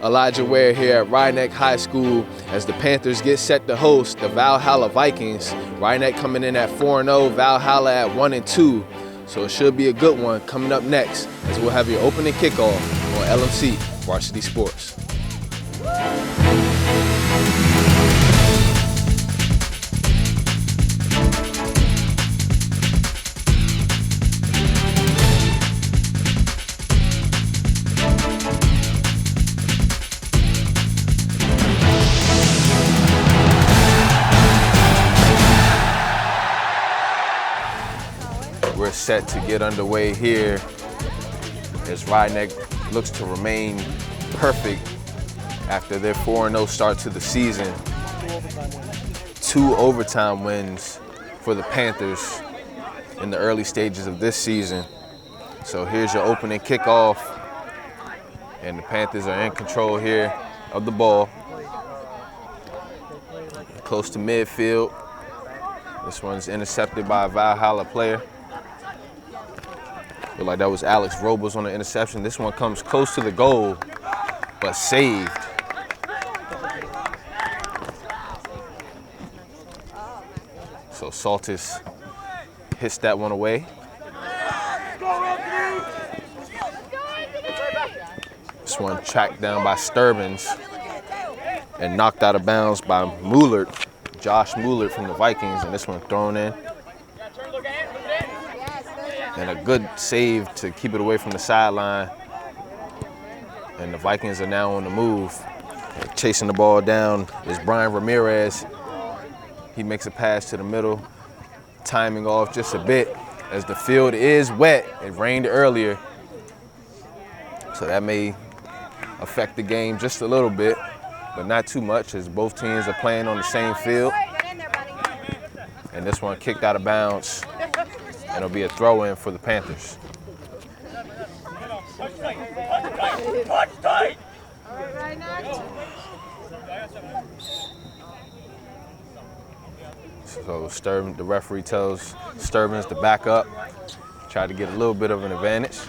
Elijah Ware here at Rhinebeck High School as the Panthers get set to host the Valhalla Vikings. Rhinebeck coming in at 4-0, Valhalla at 1-2. So it should be a good one coming up next as we'll have your opening kickoff on LMC Varsity Sports. We're set to get underway here as Rhinebeck looks to remain perfect after their 4-0 start to the season. 2 overtime wins for the Panthers in the early stages of this season. So here's your opening kickoff, and the Panthers are in control here of the ball. Close to midfield. This one's intercepted by a Valhalla player. Looked like that was Alex Robles on the interception. This one comes close to the goal, but saved. So Saltis hits that one away. This one tracked down by Sturbins and knocked out of bounds by Mullert, Josh Mullert from the Vikings, and this one thrown in. And a good save to keep it away from the sideline. And the Vikings are now on the move. Chasing the ball down is Brian Ramirez. He makes a pass to the middle, timing off just a bit as the field is wet. It rained earlier, so that may affect the game just a little bit, but not too much as both teams are playing on the same field. And this one kicked out of bounds. And it'll be a throw-in for the Panthers. So the referee tells Sturbins to back up, try to get a little bit of an advantage. So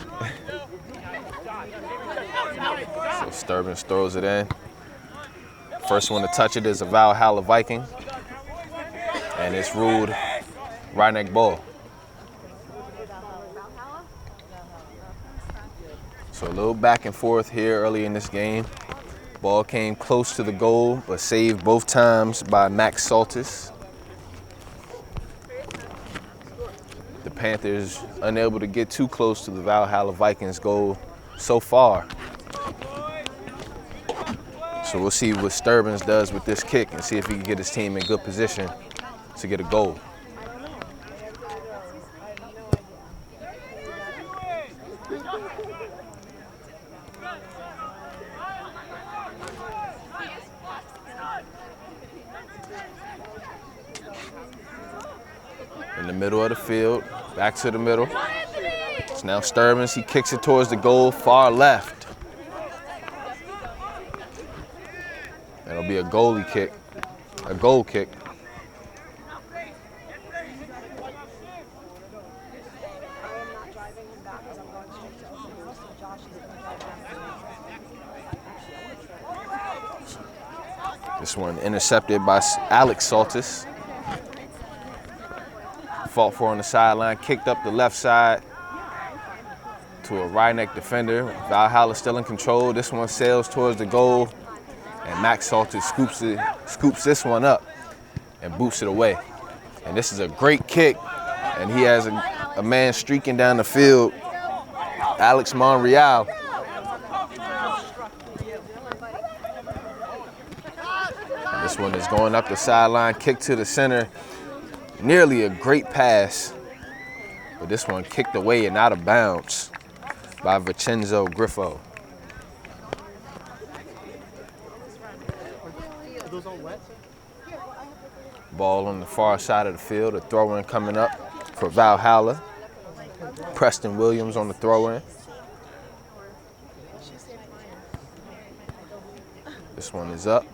Sturbins throws it in. First one to touch it is a Valhalla Viking, and it's ruled Rhinebeck ball. So a little back and forth here early in this game. Ball came close to the goal, but saved both times by Max Saltis. The Panthers unable to get too close to the Valhalla Vikings goal so far. So we'll see what Sturbins does with this kick and see if he can get his team in good position to get a goal. In the middle of the field, back to the middle. It's now Sturbins. He kicks it towards the goal, far left. It'll be a goalie kick, a goal kick. This one intercepted by Alex Saltis. Fought for on the sideline, kicked up the left side to a Rhinebeck defender. Valhalla still in control. This one sails towards the goal, and Max Saltis scoops this one up and boots it away. And this is a great kick, and he has a man streaking down the field, Alex Monreal. And this one is going up the sideline, kick to the center. Nearly a great pass, but this one kicked away and out of bounds by Vincenzo Griffo. Ball on the far side of the field, a throw-in coming up for Valhalla. Preston Williams on the throw-in. This one is up.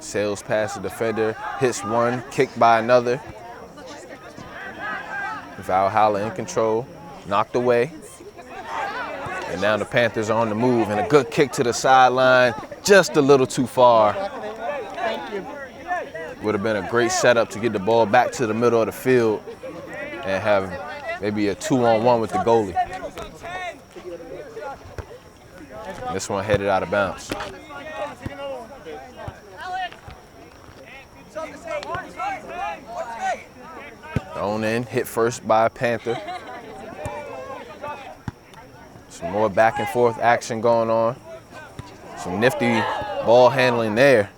Sails past the defender, hits one, kicked by another. Valhalla in control, knocked away. And now the Panthers are on the move, and a good kick to the sideline, just a little too far. Would have been a great setup to get the ball back to the middle of the field and have maybe a 2-on-1 with the goalie. This one headed out of bounds. Thrown in, hit first by a Panther. Some more back and forth action going on. Some nifty ball handling there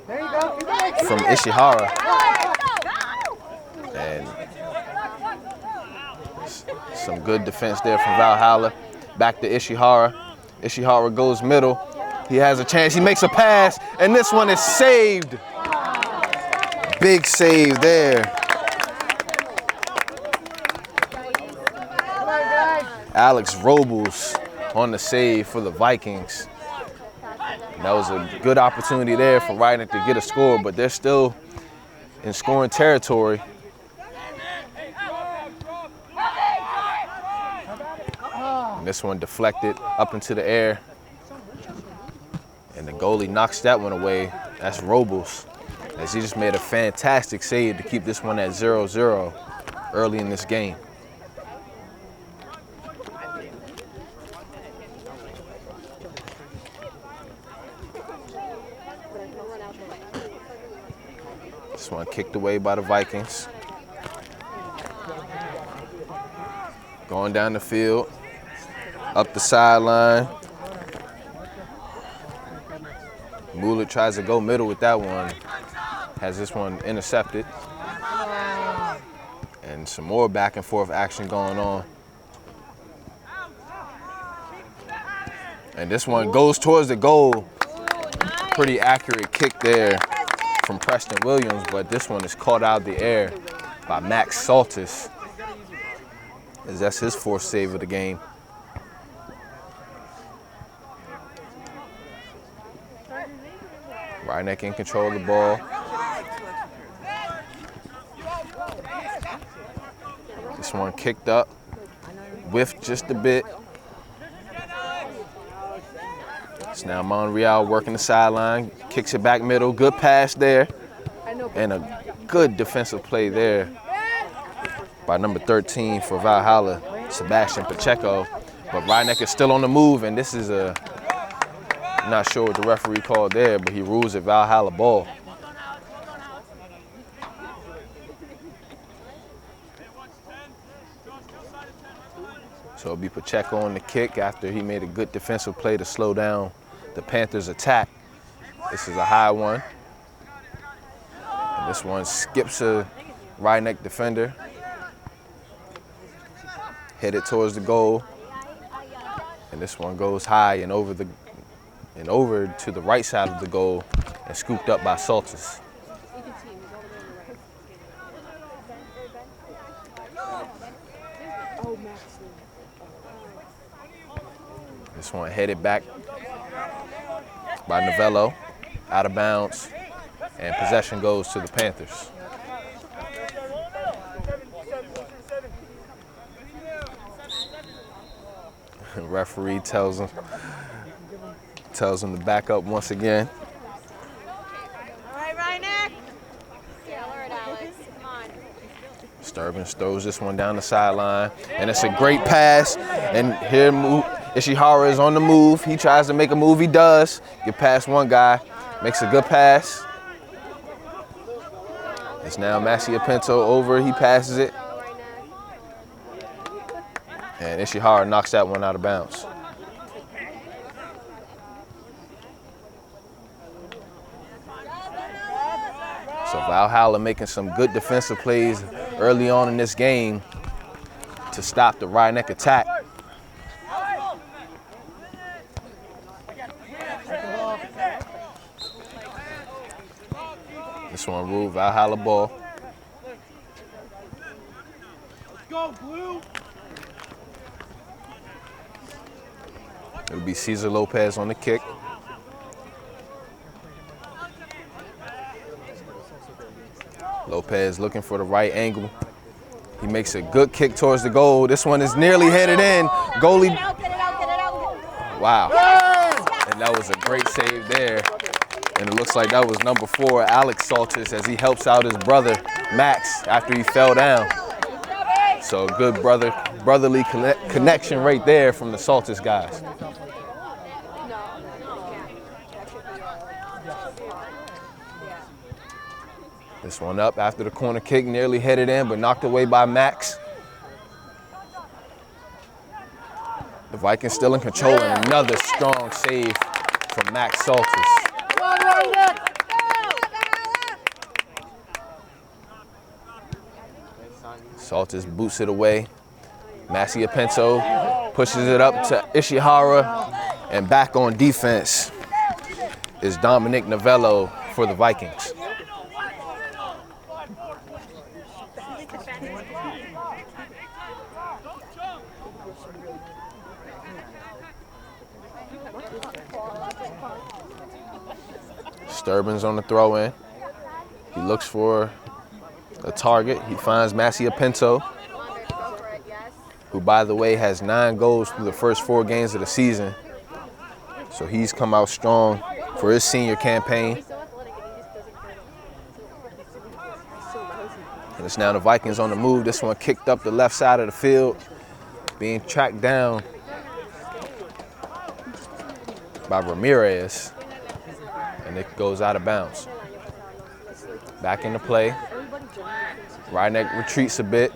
from Ishihara. And some good defense there from Valhalla. Back to Ishihara. Ishihara goes middle. He has a chance. He makes a pass, and this one is saved. Big save there. Alex Robles on the save for the Vikings. And that was a good opportunity there for Rydnik to get a score, but they're still in scoring territory. And this one deflected up into the air. And the goalie knocks that one away. That's Robles, as he just made a fantastic save to keep this one at 0-0 early in this game. This one kicked away by the Vikings. Going down the field, up the sideline. Mueller tries to go middle with that one. Has this one intercepted. And some more back and forth action going on. And this one goes towards the goal. Pretty accurate kick there from Preston Williams, but this one is caught out of the air by Max Saltis, as that's his fourth save of the game. Rydnik in control of the ball. This one kicked up, whiffed just a bit. It's now Monreal working the sideline, kicks it back middle, good pass there, and a good defensive play there by number 13 for Valhalla, Sebastian Pacheco. But Rydnik is still on the move, and this is I'm not sure what the referee called there, but he rules it Valhalla ball. So it'll be Pacheco on the kick after he made a good defensive play to slow down the Panthers' attack. This is a high one. And this one skips a Rydnik defender. Headed towards the goal. And this one goes high and over to the right side of the goal and scooped up by Saltis. This one headed back by Novello, out of bounds, and possession goes to the Panthers. The referee tells him to back up once again. All right, Rydnik. Yeah, all right, Alex. Come on. Sturbins throws this one down the sideline, and it's a great pass. And here Ishihara is on the move. He tries to make a move. He does. Get past one guy. Makes a good pass. It's now Massia Pinto over. He passes it. And Ishihara knocks that one out of bounds. So Valhalla making some good defensive plays early on in this game to stop the Rydnik attack. This one ruled Valhalla ball. Let's go, Blue. It'll be Cesar Lopez on the kick. Lopez looking for the right angle. He makes a good kick towards the goal. This one is nearly headed in. Goalie. Wow. And that was a great save there. And it looks like that was number 4, Alex Saltis, as he helps out his brother, Max, after he fell down. So good brotherly connection right there from the Saltis guys. This one up after the corner kick, nearly headed in, but knocked away by Max. The Vikings still in control, and another strong save from Max Saltis. Saltis boots it away. Massia Pinto pushes it up to Ishihara, and back on defense is Dominic Novello for the Vikings. Sturbins on the throw in. He looks for a target. He finds Massia Pinto, who, by the way, has 9 goals through the first 4 games of the season. So he's come out strong for his senior campaign. And it's now the Vikings on the move. This one kicked up the left side of the field, being tracked down by Ramirez, and it goes out of bounds. Back into play. Ryneck retreats a bit,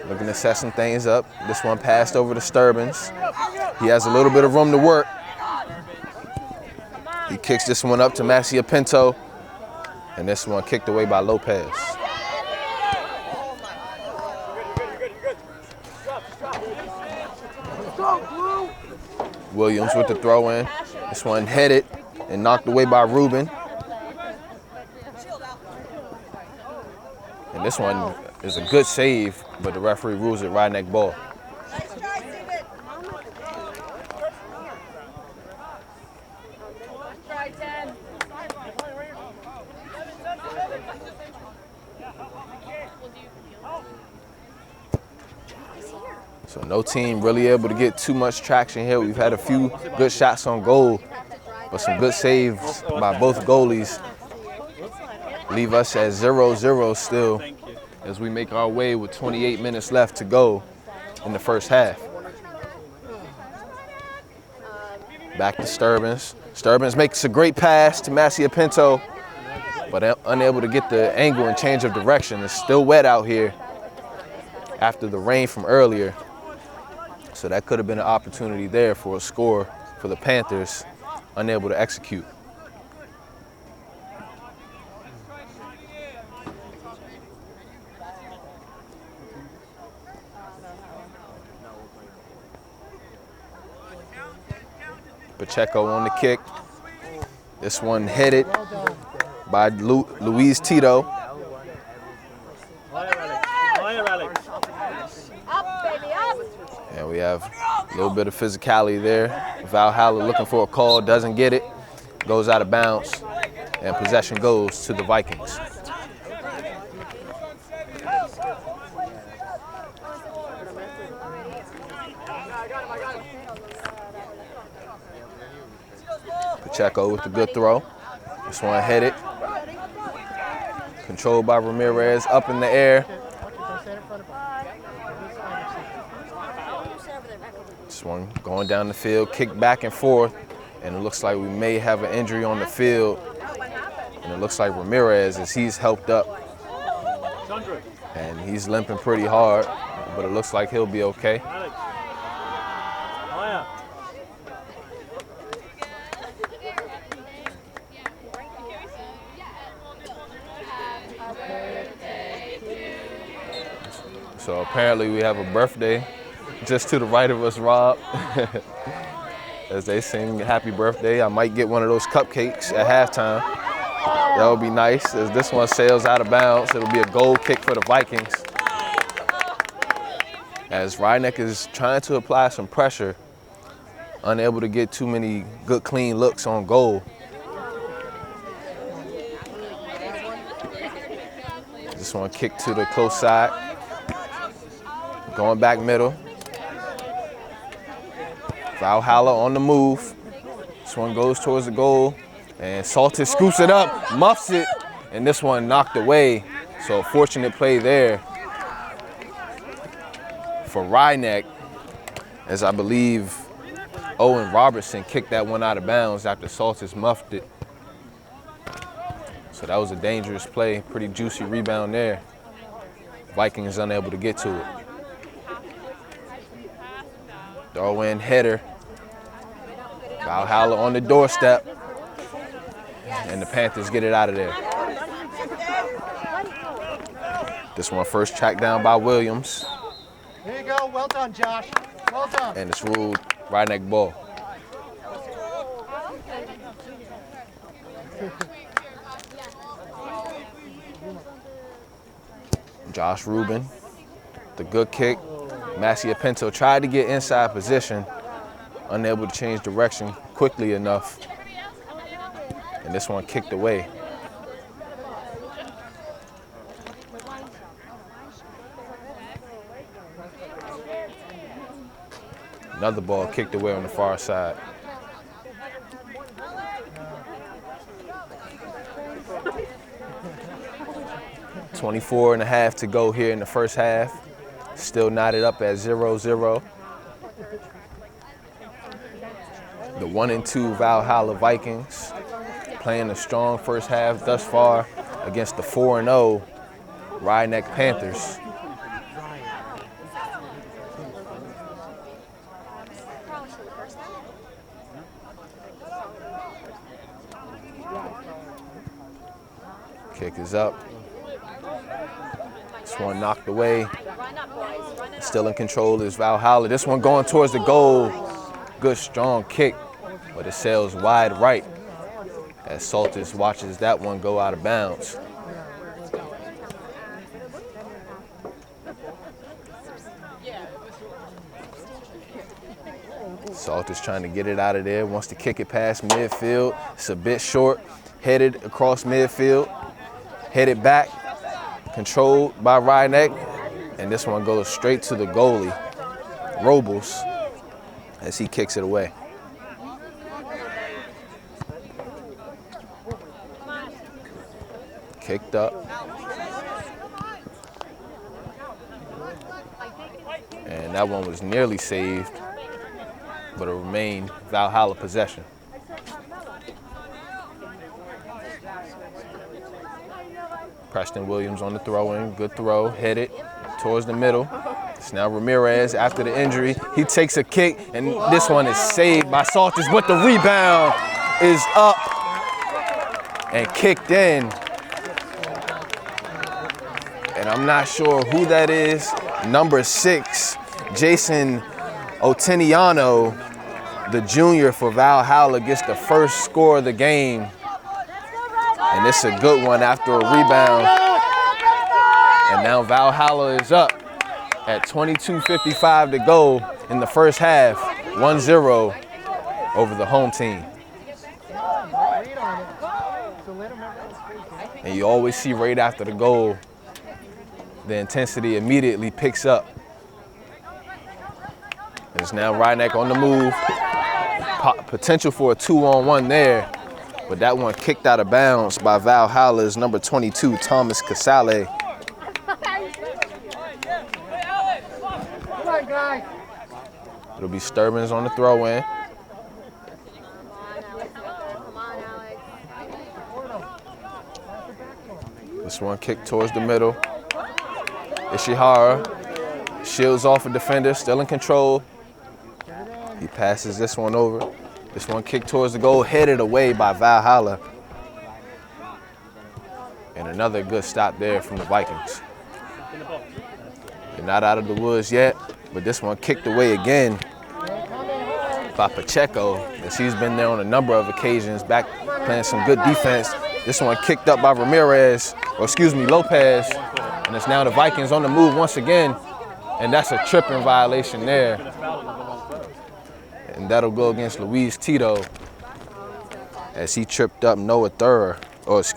looking to set some things up. This one passed over to Sturbins. He has a little bit of room to work. He kicks this one up to Massia Pinto, and this one kicked away by Lopez. Williams with the throw in. This one headed and knocked away by Rubin. And this one is a good save, but the referee rules it Ryneck ball. So no team really able to get too much traction here. We've had a few good shots on goal, but some good saves by both goalies leave us at 0-0 still as we make our way with 28 minutes left to go in the first half. Back to Sturbins. Sturbins makes a great pass to Massia Pinto, but unable to get the angle and change of direction. It's still wet out here after the rain from earlier. So that could have been an opportunity there for a score for the Panthers, unable to execute. Pacheco on the kick. This one headed by Luis Tito. And we have a little bit of physicality there. Valhalla looking for a call, doesn't get it, goes out of bounds, and possession goes to the Vikings. Pacheco with the good throw. This one headed. Controlled by Ramirez, up in the air. This one going down the field, kick back and forth, and it looks like we may have an injury on the field. And it looks like Ramirez, as he's helped up, and he's limping pretty hard, but it looks like he'll be okay. So apparently we have a birthday just to the right of us, Rob. As they sing happy birthday. I might get one of those cupcakes at halftime. That would be nice. As this one sails out of bounds, it'll be a goal kick for the Vikings. As Ryneck is trying to apply some pressure, unable to get too many good, clean looks on goal. This one kicked to the close side. Going back middle. Valhalla on the move. This one goes towards the goal, and Saltis scoops it up, muffs it, and this one knocked away. So fortunate play there for Ryeneck, as I believe Owen Robertson kicked that one out of bounds after Saltis muffed it. So that was a dangerous play, pretty juicy rebound there. Vikings unable to get to it. Throw-in header. Valhalla on the doorstep, and the Panthers get it out of there. This one first tracked down by Williams. Here you go. Well done, Josh. Well done. And it's ruled Ryeneck ball. Josh Rubin, the good kick. Massia Pinto tried to get inside position, unable to change direction quickly enough. And this one kicked away. Another ball kicked away on the far side. .24.5 to go here in the first half. Still knotted up at 0-0. The 1-2 Valhalla Vikings playing a strong first half thus far against the 4-0 Ryeneck Panthers. Kick is up. This one knocked away. Still in control is Valhalla. This one going towards the goal. Good strong kick, but it sails wide right as Saltis watches that one go out of bounds. Saltis trying to get it out of there, wants to kick it past midfield. It's a bit short, headed across midfield, headed back, controlled by Ryeneck, and this one goes straight to the goalie, Robles, as he kicks it away. Kicked up. And that one was nearly saved, but it remained Valhalla possession. Preston Williams on the throw-in, good throw, headed towards the middle. It's now Ramirez after the injury. He takes a kick, and this one is saved by Saltis, but the rebound is up and kicked in. And I'm not sure who that is. Number 6, Jason Oteniano, the junior for Valhalla, gets the first score of the game. And it's a good one after a rebound. And now Valhalla is up at 22:55 to go in the first half, 1-0 over the home team. And you always see right after the goal, the intensity immediately picks up. It's now Ryeneck on the move. Potential for a 2-on-1 there, but that one kicked out of bounds by Valhalla's number 22, Thomas Casale. It'll be Sturbins on the throw-in. This one kicked towards the middle. Ishihara shields off a defender, still in control. He passes this one over. This one kicked towards the goal, headed away by Valhalla. And another good stop there from the Vikings. They're not out of the woods yet, but this one kicked away again by Pacheco, as he's been there on a number of occasions, back playing some good defense. This one kicked up by Lopez, and it's now the Vikings on the move once again, and that's a tripping violation there. And that'll go against Luis Tito as he tripped up Noah Thur, as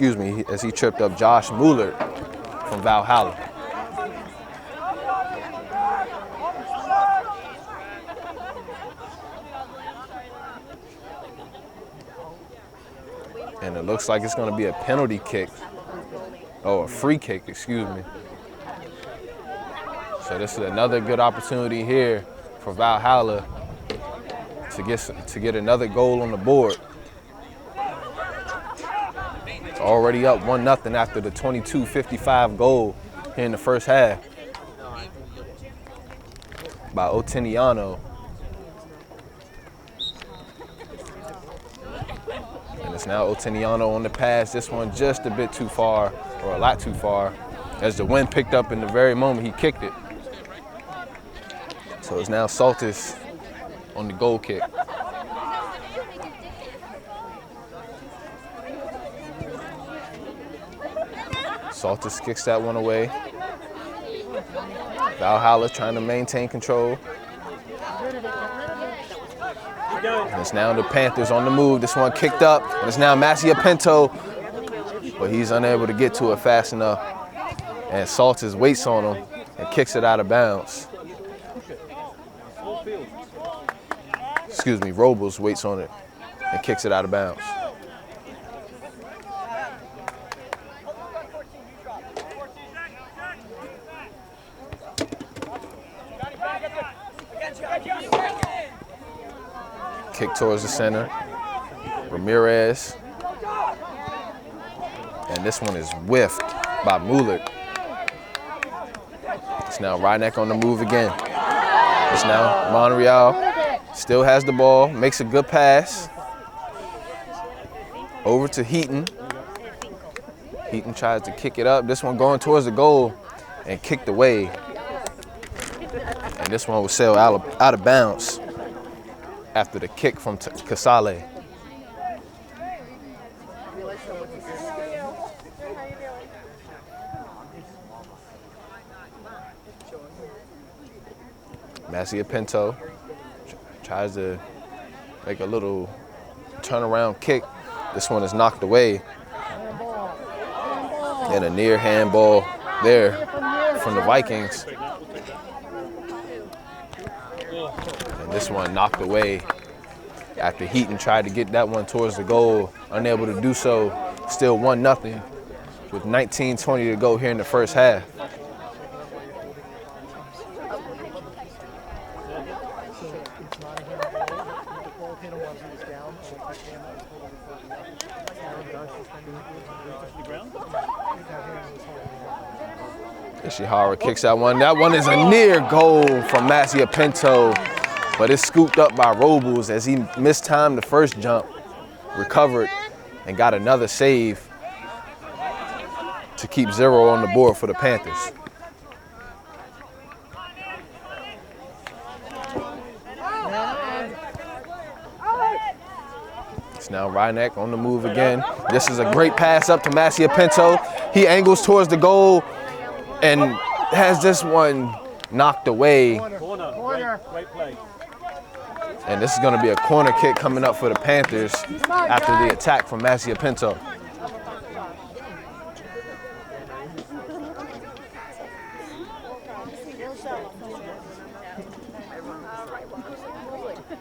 he tripped up Josh Mueller from Valhalla. And it looks like it's going to be a penalty kick. Oh, a free kick, excuse me. So this is another good opportunity here for Valhalla to get another goal on the board. It's already up 1-0 after the 22-55 goal here in the first half by Oteniano. And it's now Oteniano on the pass. This one just a bit too far, or a lot too far, as the wind picked up in the very moment he kicked it. So it's now Saltis on the goal kick. Saltis kicks that one away. Valhalla trying to maintain control. And it's now the Panthers on the move. This one kicked up, and it's now Massia Pinto, but he's unable to get to it fast enough. And Saltis waits on him and kicks it out of bounds. Excuse me, Robles waits on it and kicks it out of bounds. Kick towards the center. Ramirez. And this one is whiffed by Mueller. It's now Ryneck on the move again. It's now Monreal. Still has the ball, makes a good pass. Over to Heaton. Heaton tries to kick it up. This one going towards the goal and kicked away. And this one will sail out of bounds after the kick from Casale. Massia Pinto tries to make a little turnaround kick. This one is knocked away. And a near handball there from the Vikings. And this one knocked away after Heaton tried to get that one towards the goal, unable to do so. Still 1-0 with 19:20 to go here in the first half. Ishihara kicks that one. That one is a near goal from Massia Pinto, but it's scooped up by Robles as he mistimed the first jump, recovered, and got another save to keep 0 on the board for the Panthers. It's now Ryneck on the move again. This is a great pass up to Massia Pinto. He angles towards the goal and has this one knocked away. Corner. Great play. And this is going to be a corner kick coming up for the Panthers after the attack from Massia Pinto.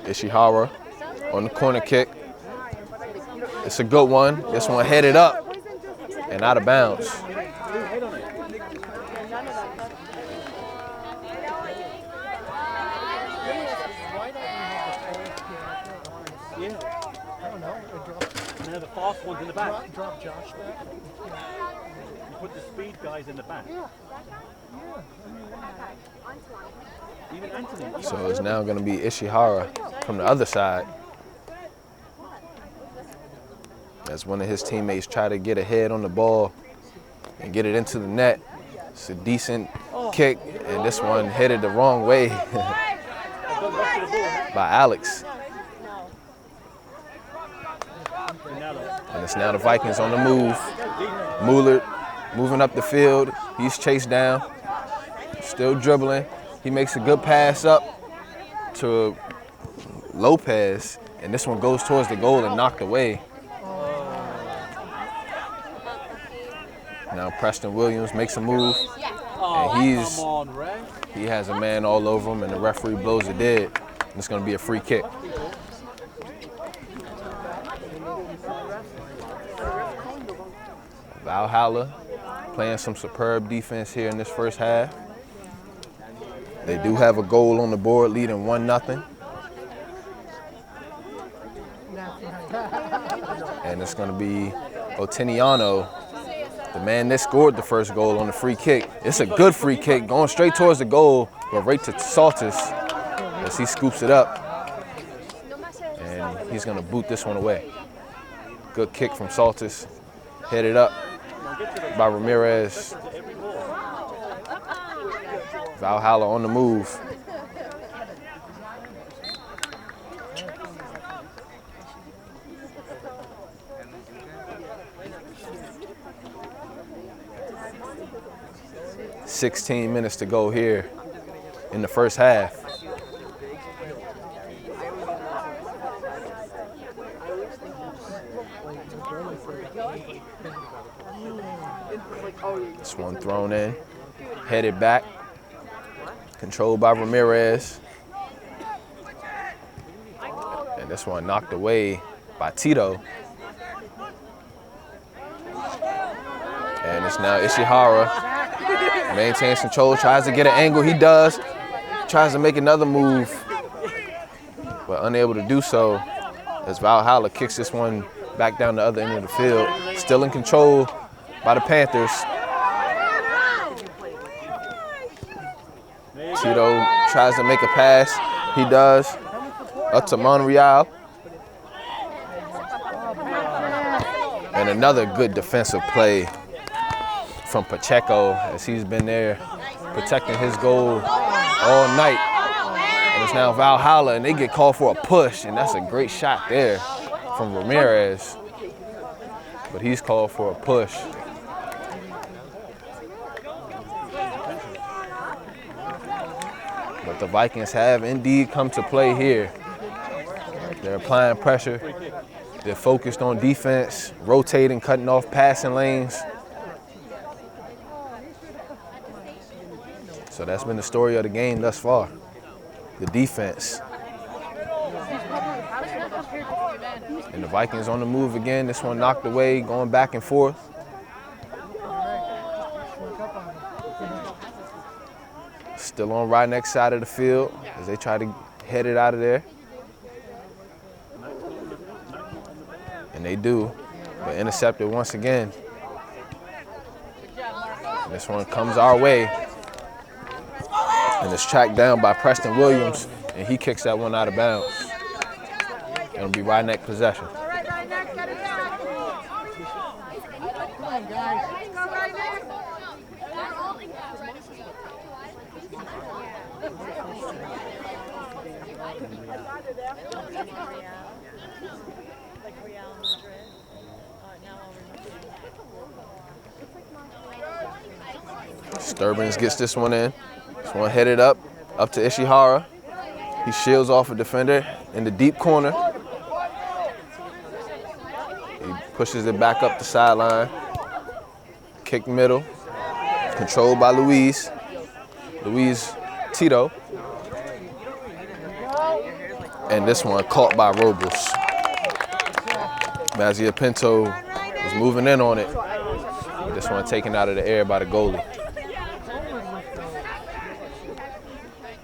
Ishihara on the corner kick. It's a good one. This one headed up and out of bounds. Now the fast ones in the back. Drop Josh back. You put the speed guys in the back. Even Anthony. So it's now going to be Ishihara from the other side, as one of his teammates try to get ahead on the ball and get it into the net. It's a decent kick, and this one headed the wrong way by Alex. And it's now the Vikings on the move. Mueller moving up the field. He's chased down, still dribbling. He makes a good pass up to Lopez, and this one goes towards the goal and knocked away. Now Preston Williams makes a move, and he has a man all over him, and the referee blows it dead. And it's going to be a free kick. Valhalla playing some superb defense here in this first half. They do have a goal on the board leading 1-0. And it's going to be Oteniano, the man that scored the first goal on the free kick. It's a good free kick, going straight towards the goal, but right to Saltis as he scoops it up. And he's going to boot this one away. Good kick from Saltis, headed up by Ramirez. Valhalla on the move. "16 minutes to go here in the first half." This one thrown in, headed back, controlled by Ramirez. And this one knocked away by Tito. And it's now Ishihara. Maintains control, tries to get an angle, he does. Tries to make another move, but unable to do so as Valhalla kicks this one back down the other end of the field. Still in control by the Panthers. Tito tries to make a pass, he does, up to Monreal. And another good defensive play from Pacheco as he's been there protecting his goal all night. And it's now Valhalla and they get called for a push, and that's a great shot there from Ramirez. But he's called for a push. But the Vikings have indeed come to play here. They're applying pressure. They're focused on defense, rotating, cutting off passing lanes. So that's been the story of the game thus far, the defense. And the Vikings on the move again. This one knocked away, going back and forth. Still on right next side of the field as they try to head it out of there. And they do, but intercepted once again. And this one comes our way. And it's tracked down by Preston Williams, and he kicks that one out of bounds. It'll be right neck possession. Sturbins gets this one in. This one headed up to Ishihara. He shields off a defender in the deep corner. He pushes it back up the sideline. Kick middle. Controlled by Luis Tito. And this one caught by Robles. Mazia Pinto was moving in on it. This one taken out of the air by the goalie.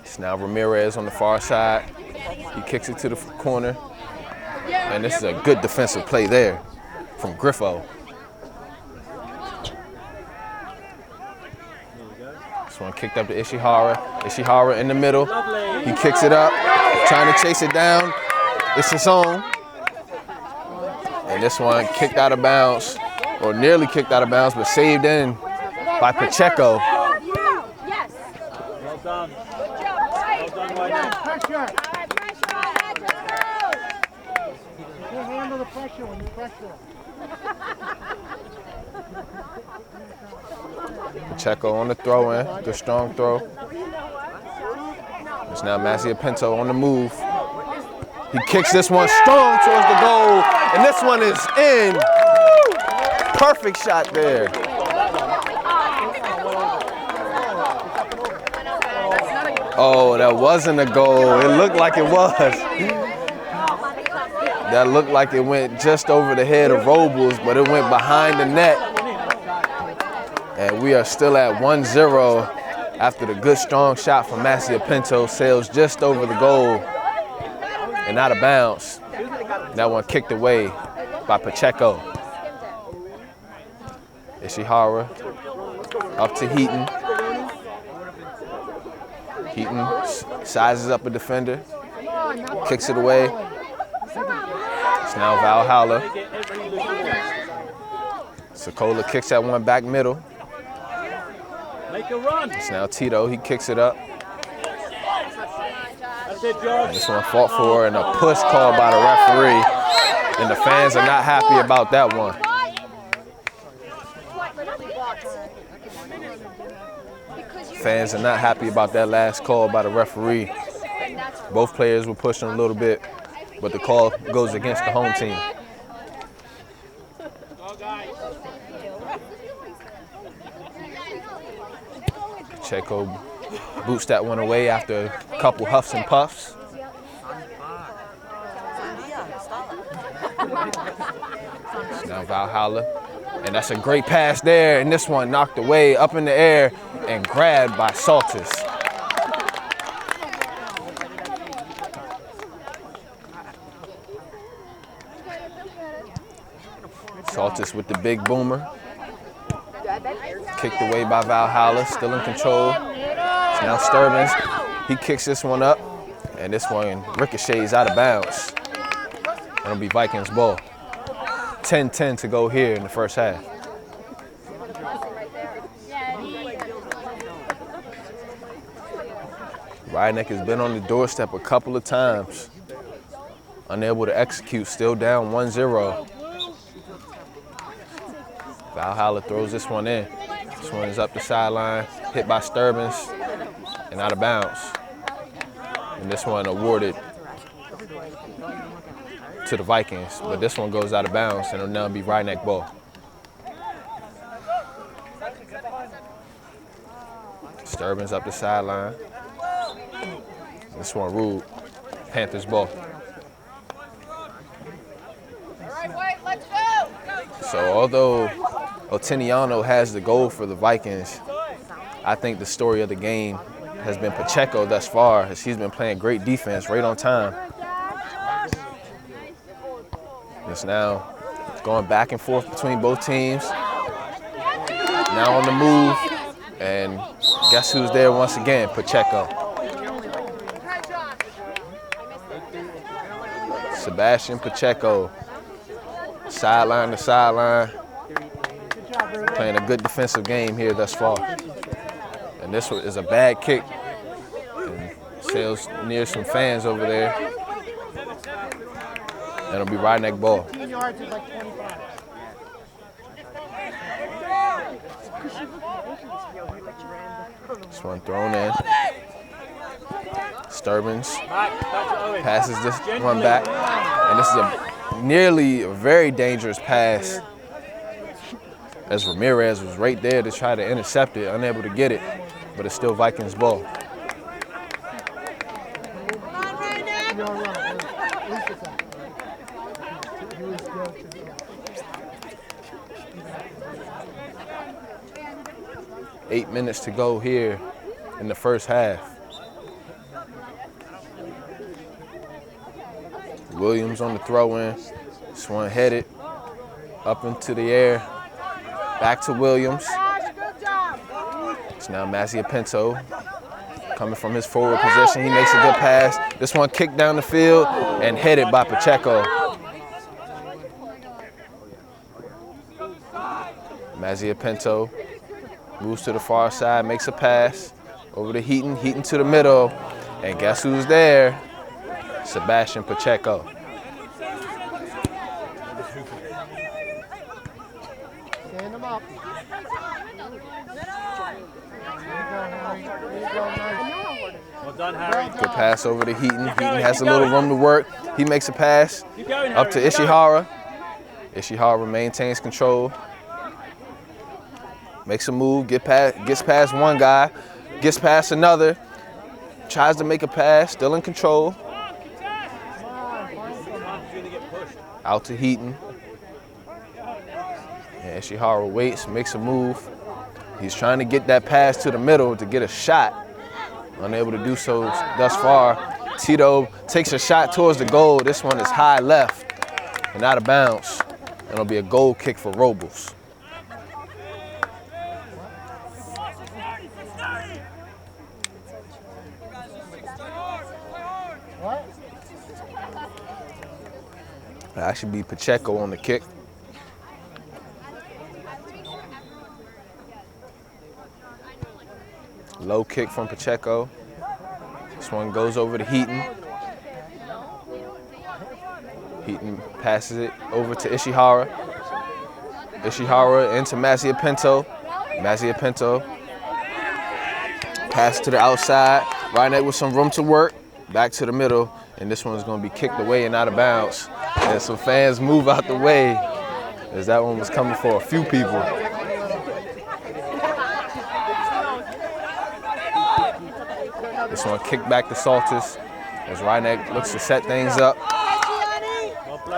It's now Ramirez on the far side. He kicks it to the corner. And this is a good defensive play there from Griffo. This one kicked up to Ishihara. Ishihara in the middle. He kicks it up, trying to chase it down. It's his own. And this one kicked out of bounds, or nearly kicked out of bounds, but saved in by Pacheco. Well done. Well done, Wayne. Pressure. You can't handle the pressure when you pressure. Pacheco on the throw in, good strong throw. It's now Mazia Pinto on the move. He kicks this one strong towards the goal, and this one is in. Perfect shot there. Oh, that wasn't a goal. It looked like it was. That looked like it went just over the head of Robles, but it went behind the net. And we are still at 1-0 after the good strong shot from Massey Pinto sails just over the goal and out of bounds. That one kicked away by Pacheco. Ishihara up to Heaton. Heaton sizes up a defender, kicks it away. It's now Valhalla. Sokola kicks that one back middle. Make a run. It's now Tito, he kicks it up. That's it, Josh. This one fought for and a push called by the referee. And the fans are not happy about that one. Fans are not happy about that last call by the referee. Both players were pushing a little bit, but the call goes against the home team. Pacheco boots that one away after a couple huffs and puffs. Now Valhalla, and that's a great pass there, and this one knocked away up in the air and grabbed by Saltis. Saltis with the big boomer. Kicked away by Valhalla, still in control. It's now Sturbins. He kicks this one up, and this one ricochets out of bounds. It'll be Vikings ball. 10-10 to go here in the first half. Rydneck has been on the doorstep a couple of times. Unable to execute, still down 1-0. Valhalla throws this one in. This one is up the sideline, hit by Sturbins, and out of bounds. And this one awarded to the Vikings, but this one goes out of bounds, and it'll now be Rydneck ball. Sturbins up the sideline. This one ruled Panthers ball. So although Oteniano has the goal for the Vikings, I think the story of the game has been Pacheco thus far, as he's been playing great defense right on time. It's now going back and forth between both teams. Now on the move, and guess who's there once again? Pacheco. Sebastian Pacheco, sideline to sideline, playing a good defensive game here thus far. And this is a bad kick, and sails near some fans over there. And it'll be Rydneck ball. 15 yards is like 25. This one thrown in. Sturbins passes this one back. And this is a nearly a very dangerous pass, as Ramirez was right there to try to intercept it, unable to get it, but it's still Vikings ball. Eight minutes to go here in the first half. Williams on the throw-in. This one headed up into the air. Back to Williams. It's now Massey Pinto coming from his forward position. He makes a good pass. This one kicked down the field and headed by Pacheco. Massey Pinto moves to the far side, makes a pass over to Heaton. Heaton to the middle, and guess who's there? Sebastian Pacheco. Stand him up. Well done, Harry. Good pass over to Heaton. Heaton has a little room to work. He makes a pass up to Ishihara. Ishihara maintains control. Makes a move, gets past one guy, gets past another, tries to make a pass, still in control. Out to Heaton. And Ishihara waits, makes a move. He's trying to get that pass to the middle to get a shot. Unable to do so thus far. Tito takes a shot towards the goal. This one is high left and out of bounds. It'll be a goal kick for Robles. What? That should be Pacheco on the kick. Low kick from Pacheco. This one goes over to Heaton. Heaton passes it over to Ishihara. Ishihara into Mazia Pinto. Mazia Pinto. Pass to the outside. Reinach with some room to work. Back to the middle. And this one's going to be kicked away and out of bounds. And some fans move out the way as that one was coming for a few people. This one kicked back to Saltis as Reinach looks to set things up.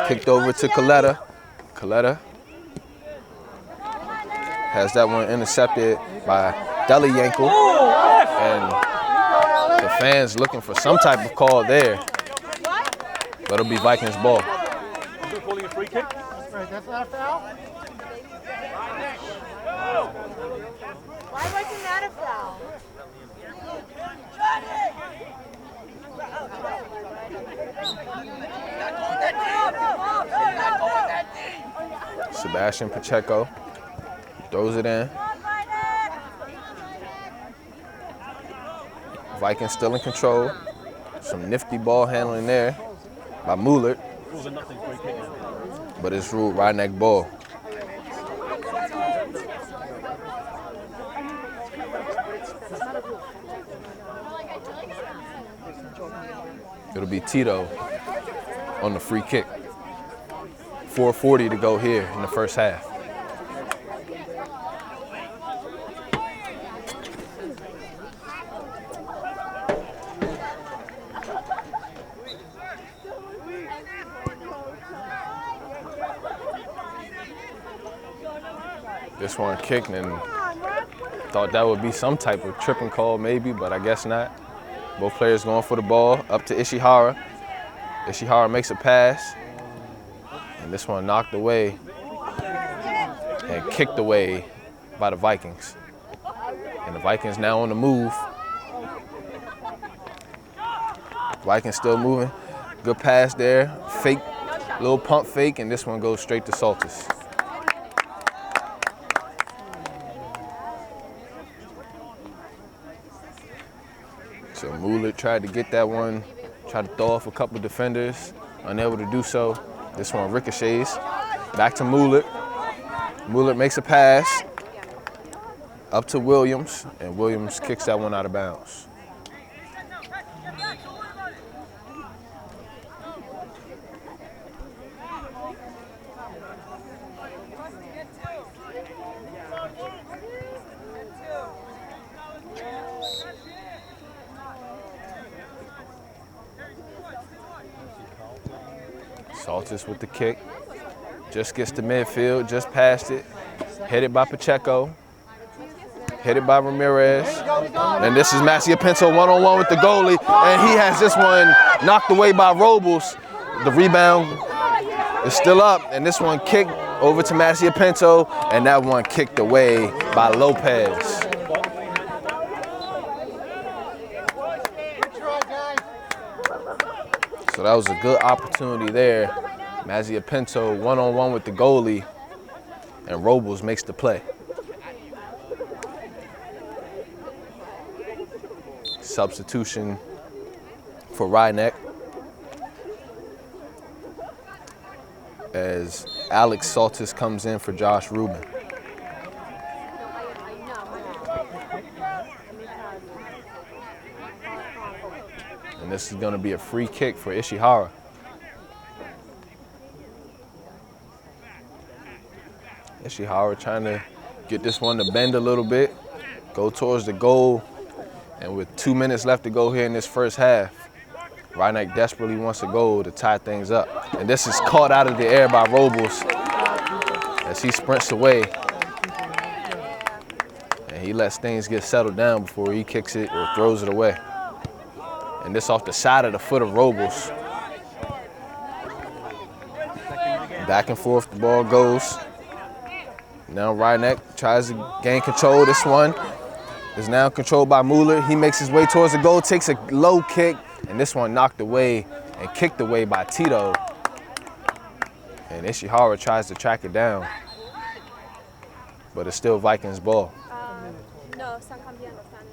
Kicked over to Coletta. Coletta has that one intercepted by Deliyanko. And the fans looking for some type of call there. But it'll be Vikings ball. You're calling a free kick? Right, that's not a foul? Why wasn't that a foul? Sebastian Pacheco throws it in. Vikings still in control. Some nifty ball handling there by Mueller. But it's ruled Reinach ball. It'll be Tito on the free kick. 4:40 to go here in the first half. This one kicked and thought that would be some type of tripping call maybe, but I guess not. Both players going for the ball, up to Ishihara. Ishihara makes a pass, and this one knocked away and kicked away by the Vikings. And the Vikings now on the move. Vikings still moving. Good pass there, fake, little pump fake, and this one goes straight to Saltis. So Mueller tried to get that one, tried to throw off a couple defenders, unable to do so. This one ricochets. Back to Mueller. Mueller makes a pass up to Williams, and Williams kicks that one out of bounds. Saltis with the kick. Just gets to midfield, just past it. Headed by Pacheco. Headed by Ramirez. And this is Mazia Pinto one-on-one with the goalie. And he has this one knocked away by Robles. The rebound is still up. And this one kicked over to Mazia Pinto. And that one kicked away by Lopez. So that was a good opportunity there. Mazia Pinto one-on-one with the goalie, and Robles makes the play. Substitution for Reinach as Alex Saltis comes in for Josh Rubin. And this is going to be a free kick for Ishihara. Ishihara trying to get this one to bend a little bit, go towards the goal. And with 2 minutes left to go here in this first half, Reinach desperately wants a goal to tie things up. And this is caught out of the air by Robles as he sprints away. And he lets things get settled down before he kicks it or throws it away. And this off the side of the foot of Robles. Back and forth the ball goes. Now Ryneck tries to gain control. This one is now controlled by Mueller. He makes his way towards the goal, takes a low kick, and this one knocked away and kicked away by Tito. And Ishihara tries to track it down, but it's still Vikings ball. No, están cambiando, están.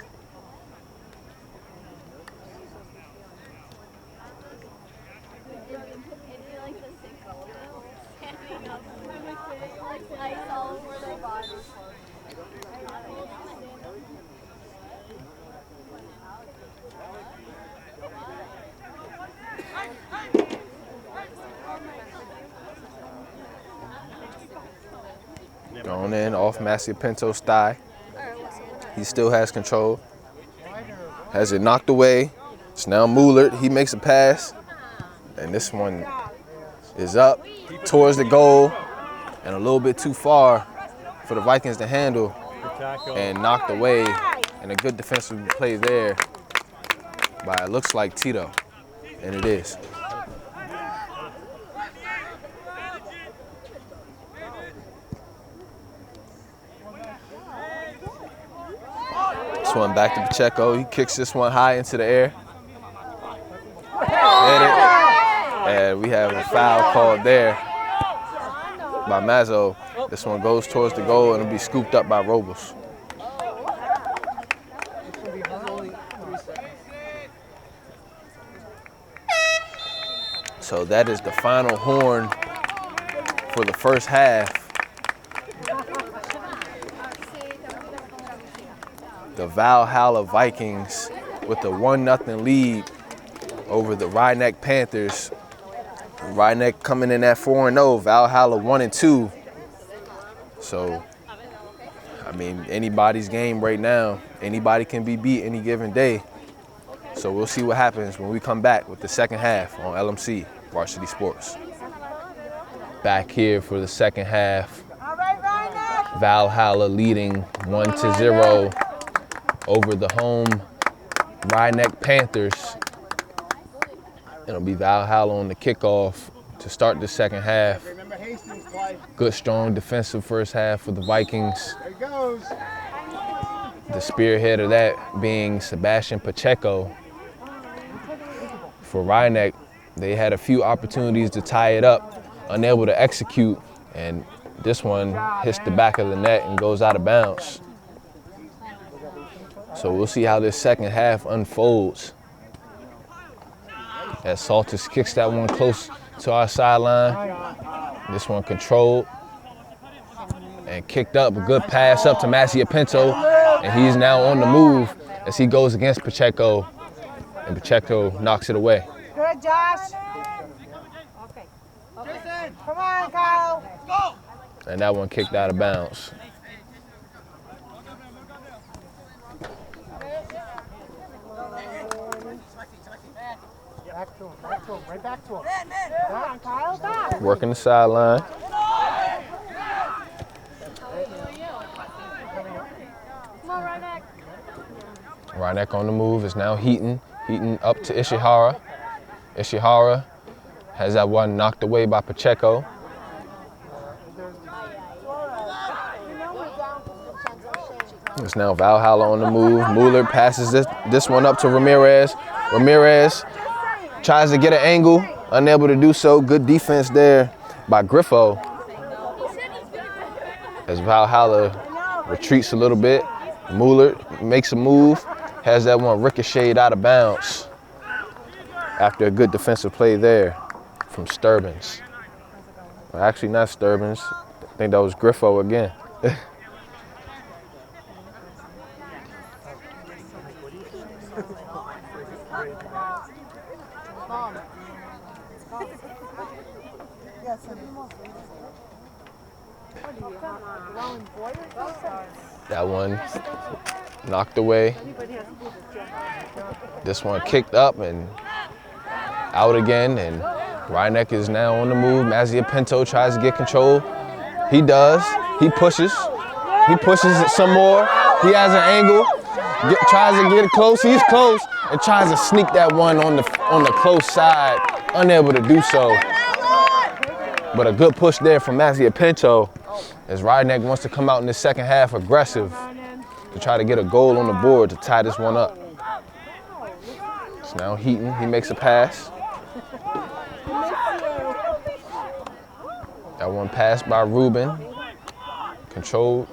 Going in off Massey Pinto's thigh. He still has control. Has it knocked away. It's now Mueller. He makes a pass. And this one is up towards the goal and a little bit too far for the Vikings to handle and knocked away. And a good defensive play there by, it looks like, Tito. And it is. This one back to Pacheco. He kicks this one high into the air. And we have a foul called there by Mazzo. This one goes towards the goal and it'll be scooped up by Robles. So that is the final horn for the first half. The Valhalla Vikings with the 1-0 lead over the Ryneck Panthers. Ryneck coming in at 4-0, Valhalla 1-2. So, I mean, anybody's game right now. Anybody can be beat any given day. So we'll see what happens when we come back with the second half on LMC Varsity Sports. Back here for the second half. Valhalla leading 1-0 over the home Ryneck Panthers. It'll be Valhalla on the kickoff to start the second half. Good, strong defensive first half for the Vikings. The spearhead of that being Sebastian Pacheco. For Ryneck, they had a few opportunities to tie it up, unable to execute, and this one hits the back of the net and goes out of bounds. So we'll see how this second half unfolds. As Saltis kicks that one close to our sideline. This one controlled and kicked up. A good pass up to Massey Pinto, and he's now on the move as he goes against Pacheco, and Pacheco knocks it away. Good, Josh. Okay. Come on, Kyle. Go. And that one kicked out of bounds. Back to him, right back to him. Back, Kyle, back. Working the sideline. Come on, Ryneck. Ryneck on the move is now Heaton. Heaton up to Ishihara. Ishihara has that one knocked away by Pacheco. It's now Valhalla on the move. Mueller passes this one up to Ramirez. Ramirez tries to get an angle, unable to do so. Good defense there by Griffo. As Valhalla retreats a little bit, Mueller makes a move, has that one ricocheted out of bounds after a good defensive play there from Sturbins. Well, actually not Sturbins. I think that was Griffo again. That one knocked away. This one kicked up and out again, and Ryneck is now on the move. Mazzia Pinto tries to get control. He does. He pushes. He pushes it some more. He has an angle, tries to get it close. He's close and tries to sneak that one on the close side. Unable to do so. But a good push there from Mazia Pinto as Ryneck wants to come out in the second half aggressive to try to get a goal on the board to tie this one up. It's now Heaton. He makes a pass. That one passed by Ruben. Controlled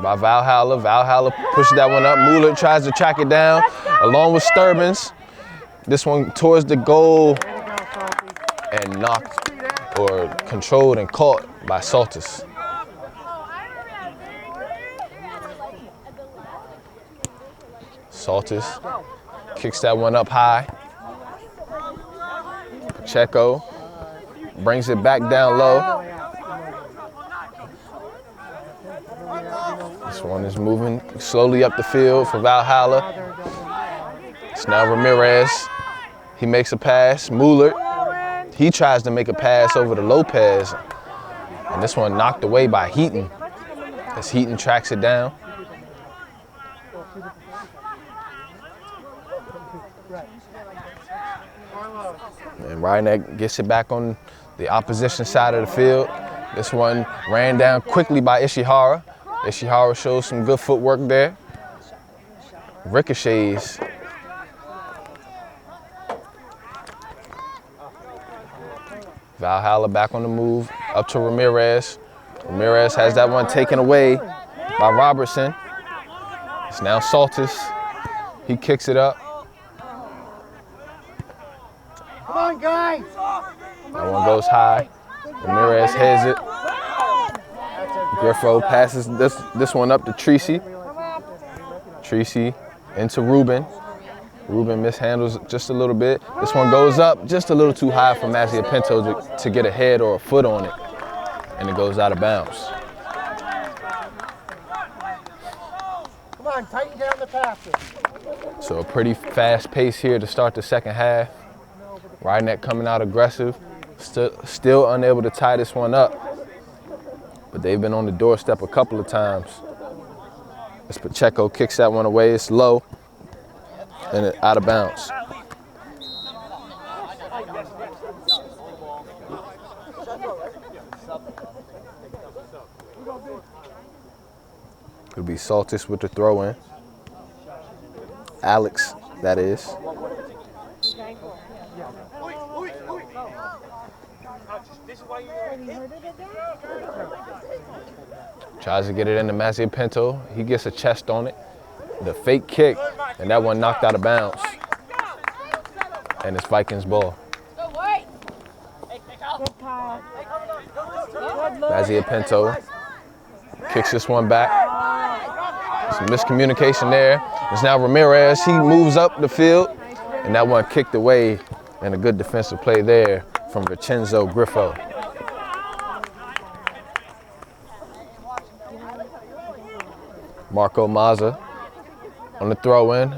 by Valhalla. Valhalla pushes that one up. Mueller tries to track it down along with Sturbins. This one towards the goal and knocked or controlled and caught by Saltis. Saltis kicks that one up high. Pacheco brings it back down low. This one is moving slowly up the field for Valhalla. It's now Ramirez. He makes a pass. Mueller, he tries to make a pass over to Lopez. And this one knocked away by Heaton as Heaton tracks it down. And Ryneck gets it back on the opposition side of the field. This one ran down quickly by Ishihara. Ishihara shows some good footwork there. Ricochets. Valhalla back on the move, up to Ramirez. Ramirez has that one taken away by Robertson. It's now Saltis. He kicks it up. Come on, guys. That one goes high. Ramirez heads it. Griffo passes this one up to Treacy. Treacy into Ruben. Ruben mishandles just a little bit. This one goes up just a little too high for Mazia Pinto to get a head or a foot on it. And it goes out of bounds. Come on, tighten down the passes. So a pretty fast pace here to start the second half. Ryneck coming out aggressive. Still unable to tie this one up. But they've been on the doorstep a couple of times. As Pacheco kicks that one away, it's low. And it out of bounds. Could be Saltis with the throw in. Alex, that is. Tries to get it into Mazia Pinto. He gets a chest on it. The fake kick, and that one knocked out of bounds. And it's Vikings ball. Mazia Pinto kicks this one back. Some miscommunication there. It's now Ramirez. He moves up the field, and that one kicked away, and a good defensive play there from Vincenzo Griffo. Marco Mazza on the throw-in,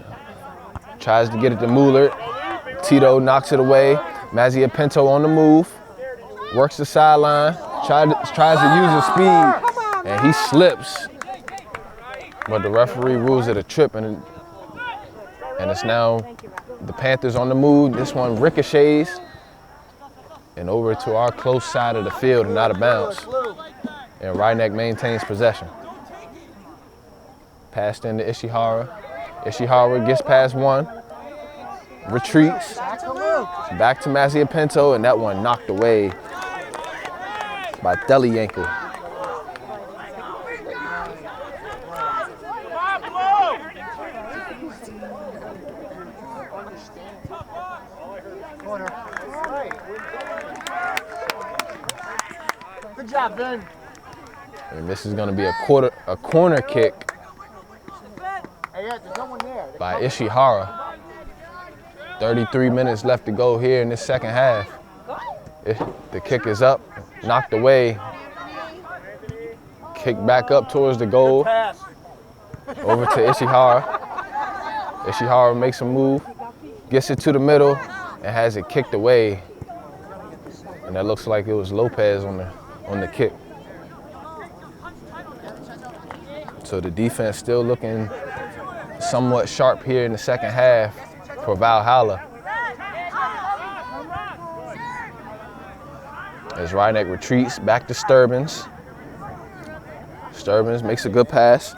tries to get it to Mueller. Tito knocks it away. Mazia Pinto on the move, works the sideline, tries to use his speed, and he slips. But the referee rules it a trip, and it's now the Panthers on the move. This one ricochets and over to our close side of the field and out of bounds. And Ryneck maintains possession. Passed into Ishihara. Ishihara gets past one, retreats, back to Mazia Pinto, and that one knocked away by Delianko. Good job, Ben. And this is going to be a corner kick by Ishihara. 33 minutes left to go here in this second half. The kick is up, knocked away. Kick back up towards the goal. Over to Ishihara. Ishihara makes a move, gets it to the middle, and has it kicked away. And that looks like it was Lopez on the kick. So the defense still looking somewhat sharp here in the second half for Valhalla. As Ryneck retreats back to Sturbins. Sturbins makes a good pass.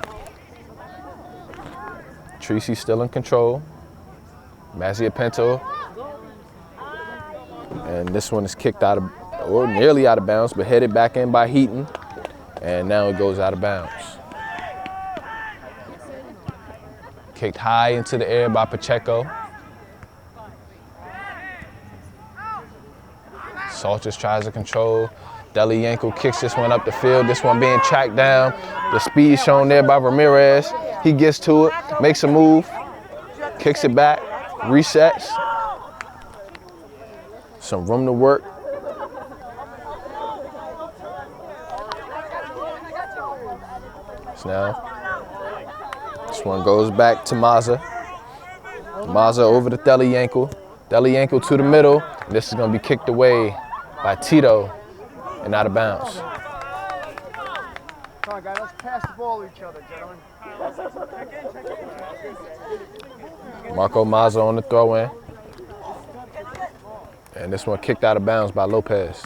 Tracy still in control. Mazia Pinto. And this one is kicked out of, or nearly out of bounds, but headed back in by Heaton. And now it goes out of bounds. Kicked high into the air by Pacheco. Salters tries to control. Delienko kicks this one up the field. This one being tracked down. The speed shown there by Ramirez. He gets to it, makes a move, kicks it back, resets. Some room to work. So now, this one goes back to Maza. Maza over to Delienko. Delienko to the middle. This is going to be kicked away by Tito and out of bounds. Come on, guys, let's pass the ball to each other, gentlemen. Marco Maza on the throw-in. And this one kicked out of bounds by Lopez.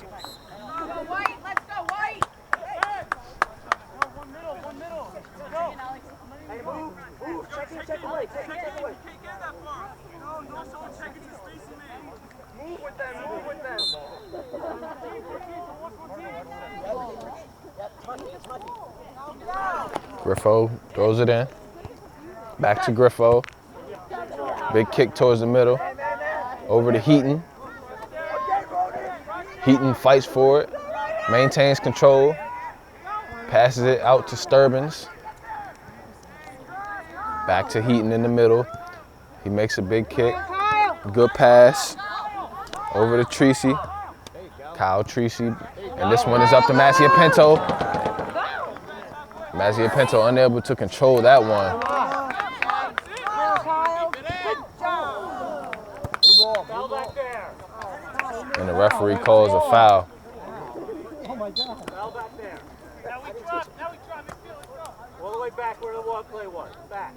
Griffo throws it in. Back to Griffo. Big kick towards the middle. Over to Heaton. Heaton fights for it. Maintains control. Passes it out to Sturbins. Back to Heaton in the middle. He makes a big kick. Good pass. Over to Tracy. Kyle Tracy. And this one is up to Mazia Pinto. Mazia Pinto unable to control that one. And the referee calls a foul. Oh my God. Foul back there. Now we drop, midfield, let's go. All the way back where the walk play was. Back,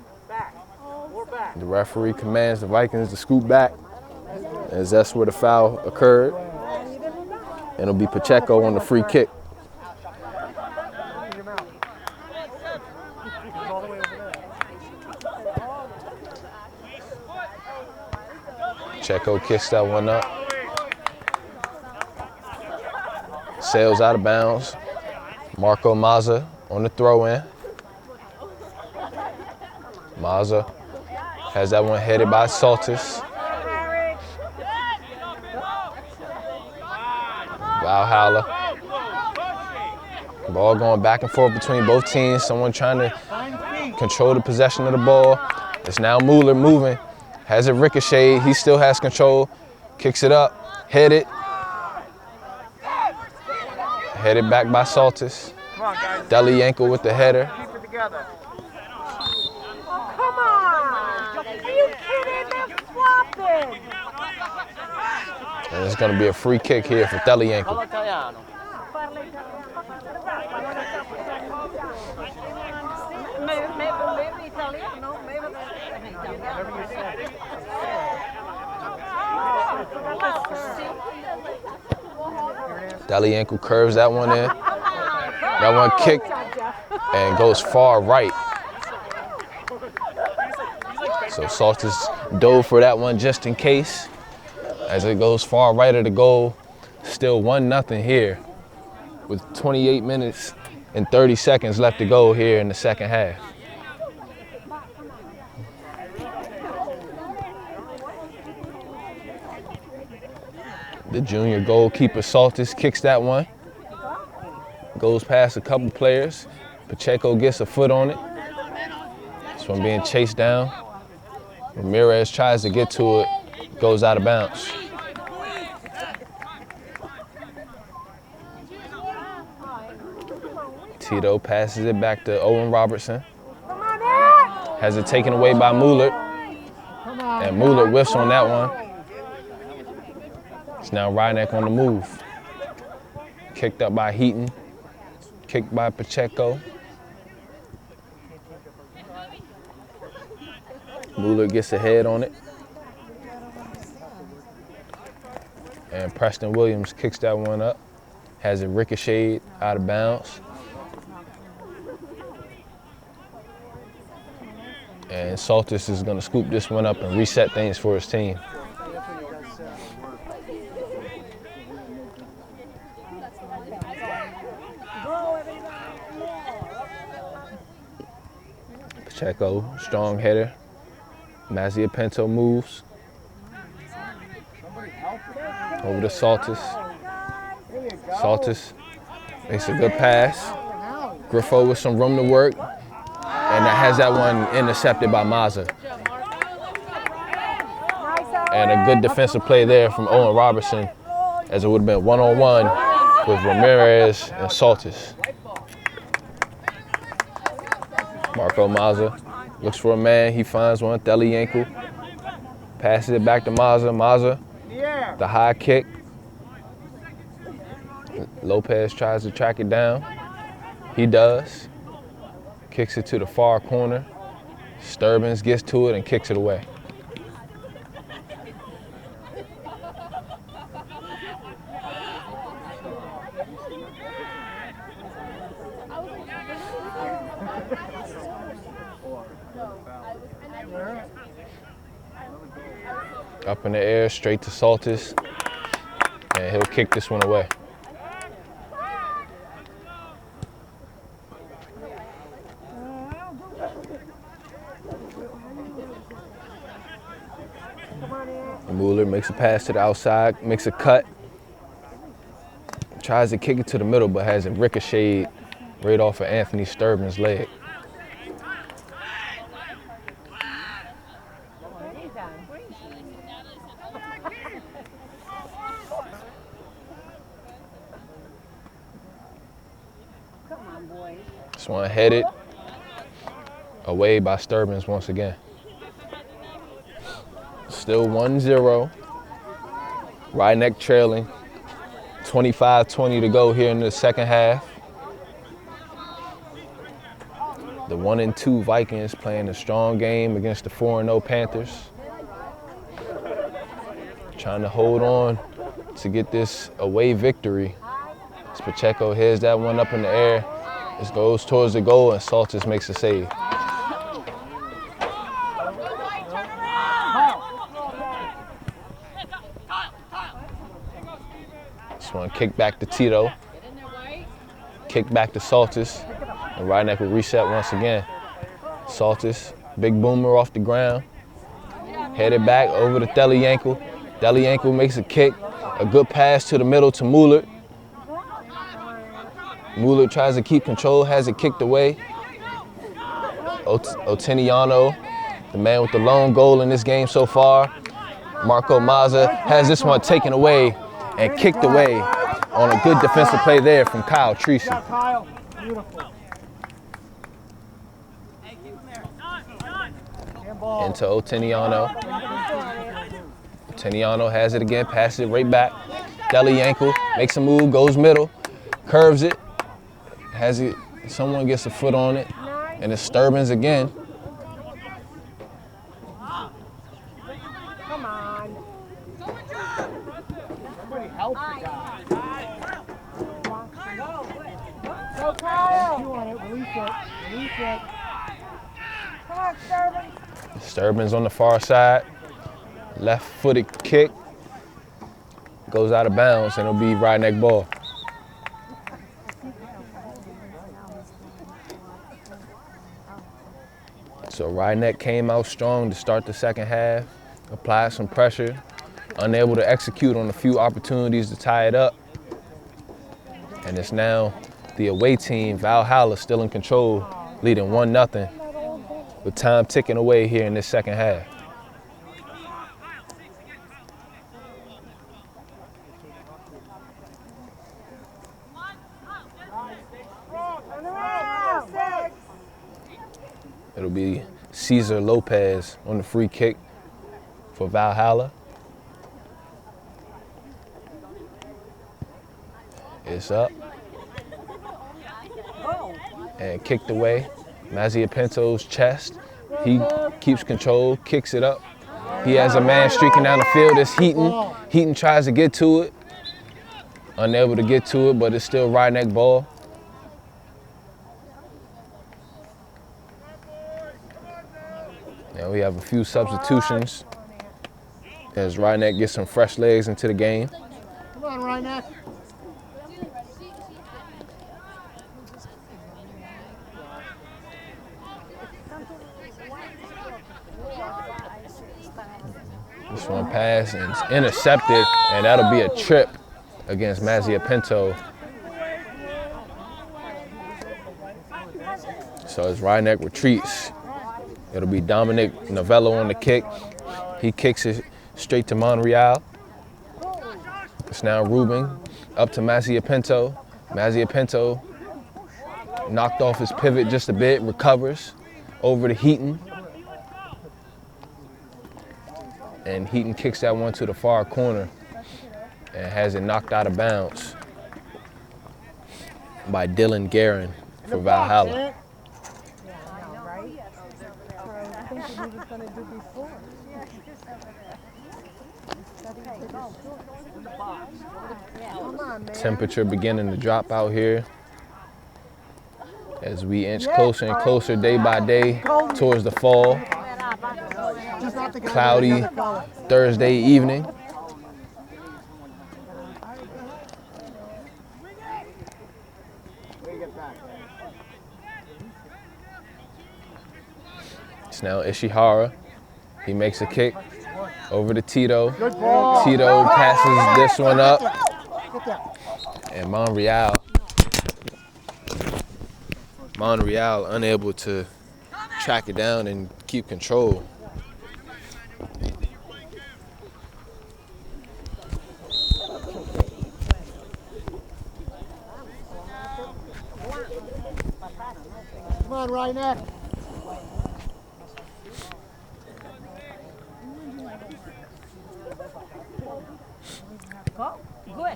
more back. The referee commands the Vikings to scoot back, as that's where the foul occurred. And it'll be Pacheco on the free kick. Pacheco kicks that one up. Sails out of bounds. Marco Maza on the throw-in. Maza has that one headed by Saltis. Valhalla. Ball going back and forth between both teams. Someone trying to control the possession of the ball. It's now Mueller moving. Has it ricocheted. He still has control. Kicks it up. Headed. Headed back by Saltis. Delienko with the header. Keep it together. Come on! Are you kidding? They're flopping! And it's going to be a free kick here for Delienko. Maybe Italiano, maybe Delienko curves that one in. That one kicked and goes far right. So Saltis dove for that one just in case. As it goes far right of the goal, still 1-0 here with 28 minutes and 30 seconds left to go here in the second half. The junior goalkeeper Saltis kicks that one. Goes past a couple players. Pacheco gets a foot on it. This one being chased down. Ramirez tries to get to it. Goes out of bounds. Tito passes it back to Owen Robertson. Has it taken away by Mueller. And Mueller whiffs on that one. It's now Ryneck on the move. Kicked up by Heaton. Kicked by Pacheco. Mueller gets ahead on it. And Preston Williams kicks that one up. Has it ricocheted out of bounds. And Saltis is going to scoop this one up and reset things for his team. Pacheco, strong header. Mazia Pinto moves. Over to Saltis. Saltis makes a good pass. Griffo with some room to work. And that has that one intercepted by Mazza. And a good defensive play there from Owen Robertson, as it would have been one-on-one with Ramirez and Saltis. Marco Mazza looks for a man. He finds one. Delianko passes it back to Mazza. Mazza, the high kick. Lopez tries to track it down. He does. Kicks it to the far corner. Sturbins gets to it and kicks it away. Up in the air, straight to Saltis, and he'll kick this one away. Mueller makes a pass to the outside, makes a cut, tries to kick it to the middle, but has it ricocheted right off of Anthony Sturbin's leg. This one headed away by Sturbins once again. Still 1-0. Rhinebeck trailing. 25-20 to go here in the second half. The 1-2 Vikings playing a strong game against the 4-0 Panthers. Trying to hold on to get this away victory. As Pacheco heads that one up in the air. It goes towards the goal and Saltis makes a save. This one kick back to Tito. Kick back to Saltis. And Rhinebeck will reset once again. Saltis, big boomer off the ground. Headed back over to Delianko. Delianko makes a kick. A good pass to the middle to Mueller. Mueller tries to keep control, has it kicked away. Oteniano, the man with the lone goal in this game so far. Marco Mazza has this one taken away and kicked away on a good defensive play there from Kyle Treacy. Into Oteniano. Oteniano has it again, passes it right back. Delianko makes a move, goes middle, curves it. Has it, someone gets a foot on it, and it's Sturbins again. Come on. Somebody help the guy. Go, Kyle. You want it, release it. Release it. Come on, Sturbins. Sturbins on the far side. Left-footed kick. Goes out of bounds, and it'll be Rhinebeck ball. So Rhinebeck came out strong to start the second half, applied some pressure, unable to execute on a few opportunities to tie it up. And it's now the away team, Valhalla, still in control, leading 1-0, with time ticking away here in this second half. It'll be Cesar Lopez on the free kick for Valhalla. It's up. And kicked away. Mazia Pinto's chest. He keeps control, kicks it up. He has a man streaking down the field. It's Heaton. Heaton tries to get to it. Unable to get to it, but it's still Rhinebeck ball. Now we have a few substitutions as Rhinebeck gets some fresh legs into the game. Come on, Rhinebeck. This one pass and it's intercepted, and that'll be a trip against Mazia Pinto. So as Rhinebeck retreats, it'll be Dominic Novello on the kick. He kicks it straight to Monreal. It's now Ruben up to Mazia Pinto. Mazia Pinto knocked off his pivot just a bit, recovers over to Heaton. And Heaton kicks that one to the far corner and has it knocked out of bounds by Dylan Guerin for Valhalla. Temperature beginning to drop out here as we inch closer and closer day by day towards the fall. Cloudy Thursday evening. It's now Ishihara. He makes a kick over to Tito. Tito passes this one up. And Monreal unable to track it down and keep control. Come on, Rhinebeck.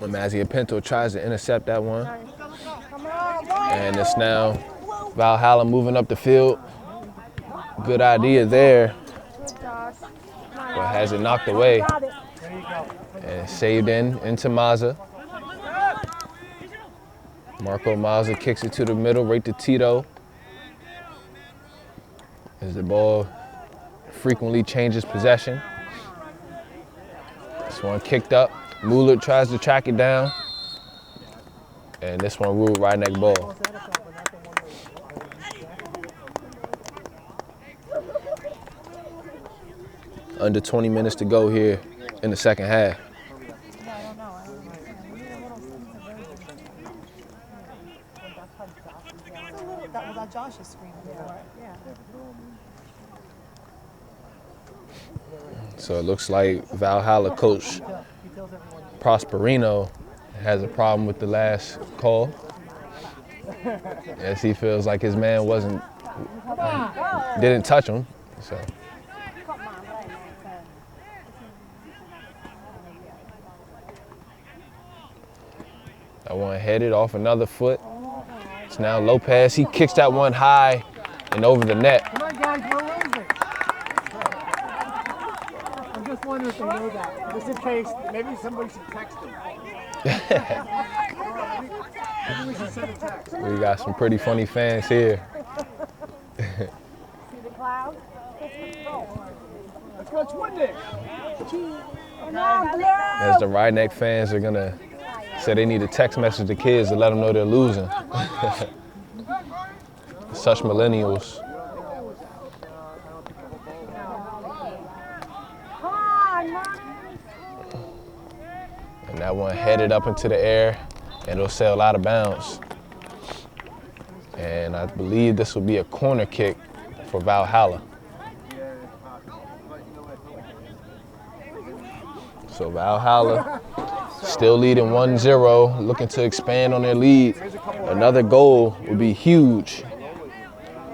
When Mazia Pinto tries to intercept that one. And it's now Valhalla moving up the field. Good idea there. But has it knocked away. And saved into Mazza. Marco Mazza kicks it to the middle, right to Tito. As the ball frequently changes possession. This one kicked up. Mueller tries to track it down. And this one ruled right neck ball. Under 20 minutes to go here in the second half. That was on Josh's screen before. Yeah. So it looks like Valhalla coach Prosperino has a problem with the last call, as he feels like his man didn't touch him. So that one headed off another foot. It's now Lopez. He kicks that one high and over the net. Come on, guys, we're losing. I'm just wondering if they know that. Just in case, maybe somebody should text them. Maybe we should send a text. We got some pretty funny fans here. See the cloud? Let's go, Twindick. As the Rhinebeck fans are gonna say they need to text message the kids to let them know they're losing. Such millennials. And that one headed up into the air and it'll sail out of bounds. And I believe this will be a corner kick for Valhalla. So Valhalla still leading 1-0, looking to expand on their lead. Another goal would be huge,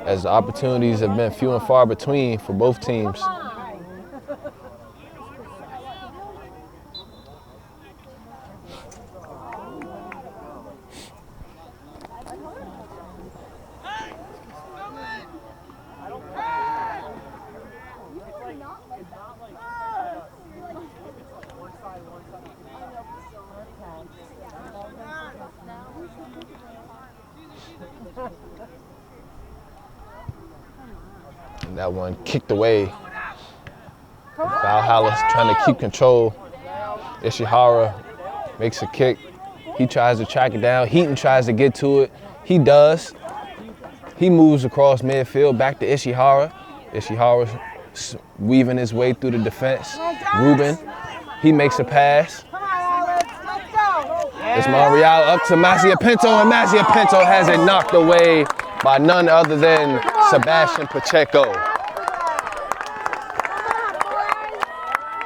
as the opportunities have been few and far between for both teams. And that one kicked away. Valhalla's trying to keep control. Ishihara makes a kick. He tries to track it down. Heaton tries to get to it. He does. He moves across midfield back to Ishihara. Ishihara weaving his way through the defense. Ruben, he makes a pass. Come on, Alex, let's go. It's Monreal up to Masia Pinto, and Masia Pinto has it knocked away by none other than Sebastian Pacheco. Come on, boys.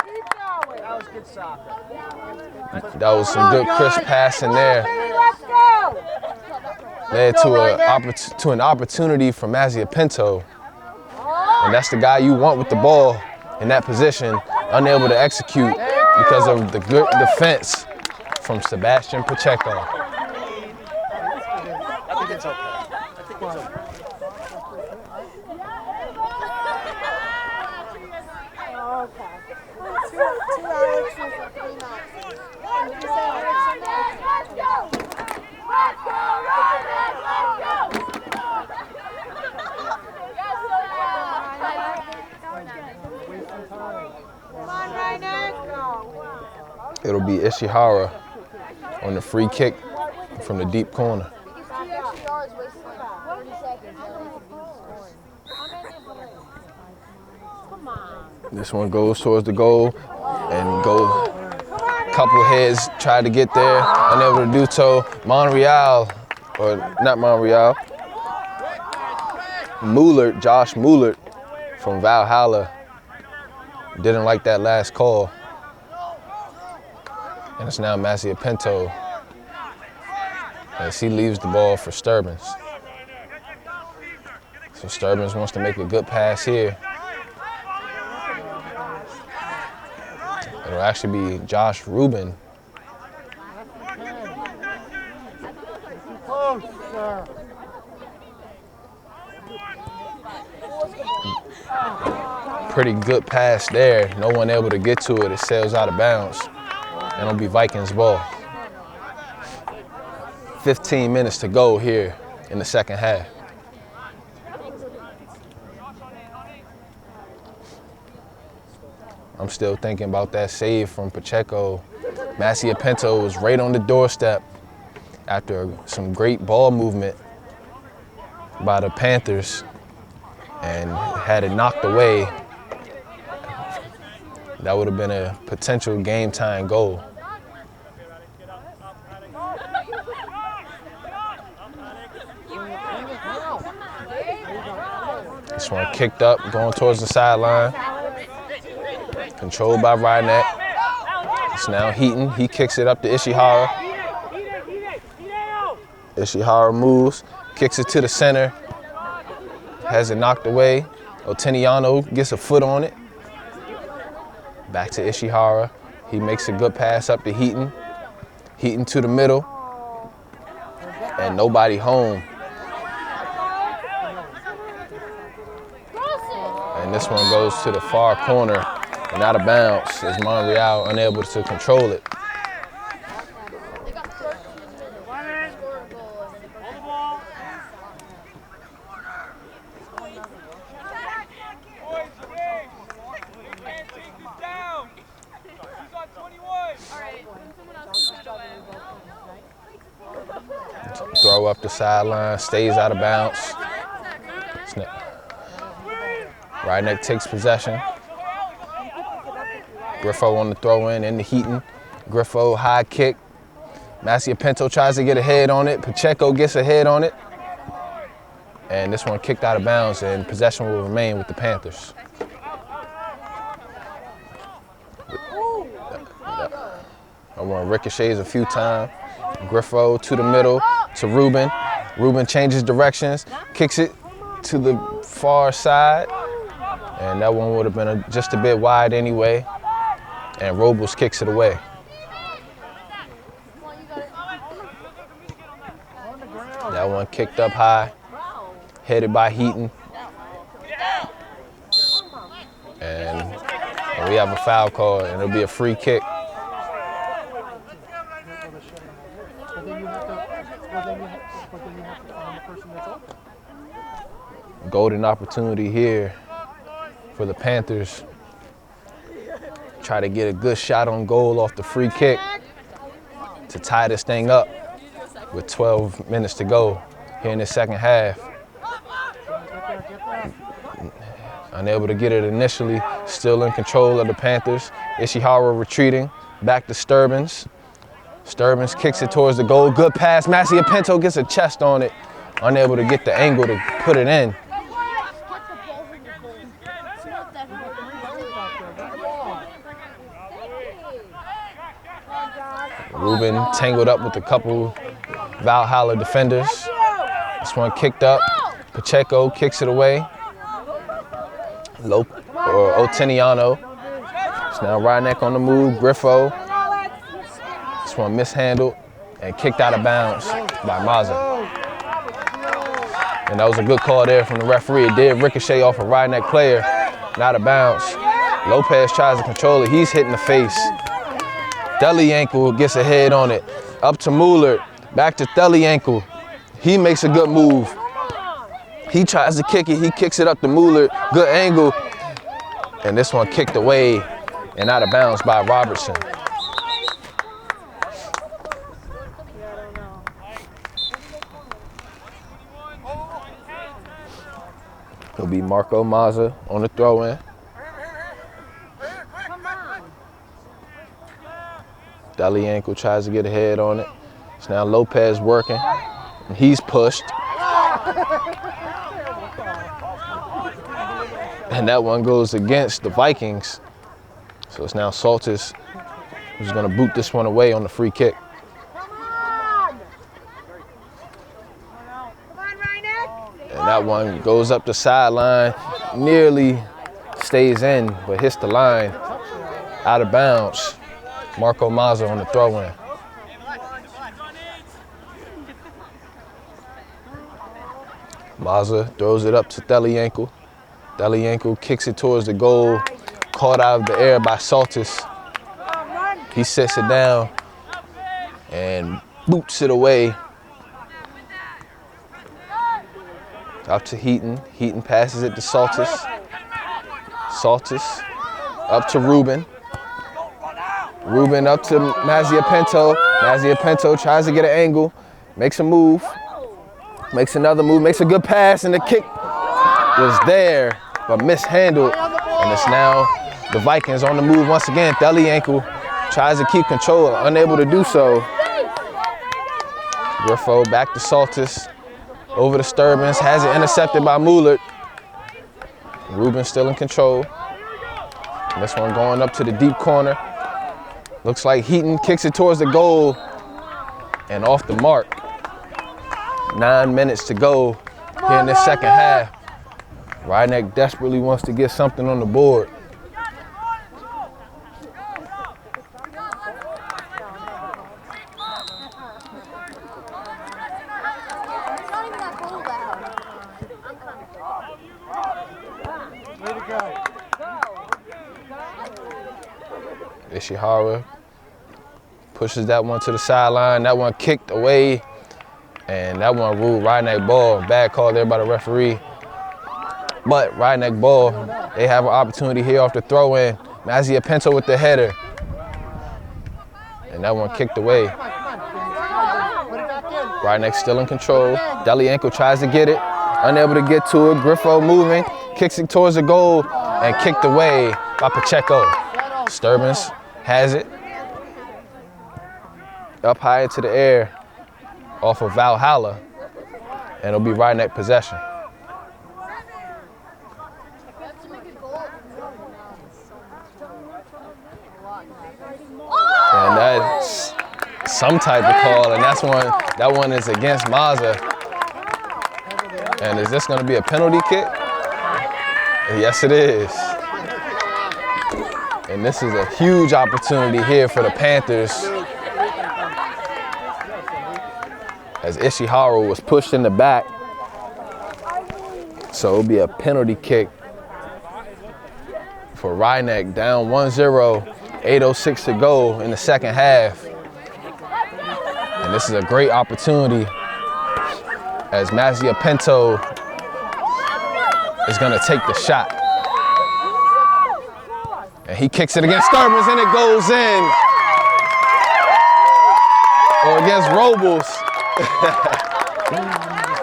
Keep going. That was good soccer. That was some good crisp passing there. Let's go. Led to an opportunity for Masia Pinto. And that's the guy you want with the ball in that position, unable to execute because of the good defense from Sebastian Pacheco. I think it's okay. I think it's okay. Two Alexes and three Maxes. Did you say Alex? Come on, Ryan. It'll be Ishihara on the free kick from the deep corner. This one goes towards the goal and go. Couple heads tried to get there, unable to do so. Monreal, or not Monreal, Mullert, Josh Mullert from Valhalla didn't like that last call. And it's now Masia Pinto as he leaves the ball for Sturbins. So Sturbins wants to make a good pass here. It'll actually be Josh Rubin. Close, sir. Pretty good pass there. No one able to get to it. It sails out of bounds. And it'll be Vikings ball. 15 minutes to go here in the second half. I'm still thinking about that save from Pacheco. Masia Pinto was right on the doorstep after some great ball movement by the Panthers and had it knocked away. That would have been a potential game-time goal. This one kicked up, going towards the sideline. Controlled by Rynek. It's now Heaton. He kicks it up to Ishihara. Ishihara moves, kicks it to the center. Has it knocked away. Oteniano gets a foot on it. Back to Ishihara. He makes a good pass up to Heaton. Heaton to the middle. And nobody home. And this one goes to the far corner and out of bounds as Monreal unable to control it. Throw up the sideline, stays out of bounds. Rynek takes possession. Griffo on the throw in the Heaton. Griffo high kick. Masia Pinto tries to get a head on it. Pacheco gets a head on it. And this one kicked out of bounds and possession will remain with the Panthers. I want ricochets a few times. Griffo to the middle to Ruben. Ruben changes directions, kicks it to the far side. And that one would have been just a bit wide anyway. And Robles kicks it away. That one kicked up high, headed by Heaton. And we have a foul call, and it'll be a free kick. Well, then you have to then you have to find the person that's open. Golden opportunity here for the Panthers. Try to get a good shot on goal off the free kick to tie this thing up with 12 minutes to go here in the second half. Unable to get it initially, still in control of the Panthers. Ishihara retreating, back to Sturbins. Sturbins kicks it towards the goal, good pass. Massey Pinto gets a chest on it, unable to get the angle to put it in. Ruben tangled up with a couple Valhalla defenders. This one kicked up. Pacheco kicks it away. Oteniano. It's now Ryneck on the move. Griffo. This one mishandled and kicked out of bounds by Mazza. And that was a good call there from the referee. It did ricochet off a Ryneck player, not out of bounds. Lopez tries to control it. He's hitting the face. Deliankle gets a head on it. Up to Mueller, back to Deliankle. He makes a good move. He tries to kick it, he kicks it up to Mueller. Good angle. And this one kicked away and out of bounds by Robertson. It'll be Marco Mazza on the throw-in. Deliankle tries to get a head on it. It's now Lopez working, and he's pushed. And that one goes against the Vikings. So it's now Saltis who's gonna boot this one away on the free kick. And that one goes up the sideline, nearly stays in, but hits the line out of bounds. Marco Mazza on the throw-in. Mazza throws it up to Deliankle. Deliankle kicks it towards the goal, caught out of the air by Saltis. He sets it down and boots it away. Out to Heaton. Heaton passes it to Saltis. Saltis up to Ruben. Ruben up to Mazzia Pinto. Mazzia Pinto tries to get an angle, makes a move, makes another move, makes a good pass, and the kick was there, but mishandled. And it's now the Vikings on the move once again. Deliankle tries to keep control, unable to do so. Griffo back to Saltis, over to Sturbins, has it intercepted by Mueller. Ruben still in control. And this one going up to the deep corner. Looks like Heaton kicks it towards the goal and off the mark. 9 minutes to go here in this second half. Ryneck desperately wants to get something on the board. Ishihara pushes that one to the sideline. That one kicked away, and that one ruled Ryneck ball. Bad call there by the referee. But Ryneck ball, they have an opportunity here off the throw-in. Mazzia Pinto with the header. And that one kicked away. Ryneck still in control. Deliankle tries to get it, unable to get to it. Griffo moving, kicks it towards the goal, and kicked away by Pacheco. Sturbins has it. Up high into the air off of Valhalla, and it'll be Ryneck possession. And that's some type of call, and that one is against Mazza. And is this gonna be a penalty kick? Yes, it is. And this is a huge opportunity here for the Panthers, as Ishihara was pushed in the back. So it'll be a penalty kick for Ryneck, down 1-0, 8:06 to go in the second half. And this is a great opportunity as Mazia Pinto is going to take the shot. And he kicks it against Sturbins and it goes in. Or against Robles.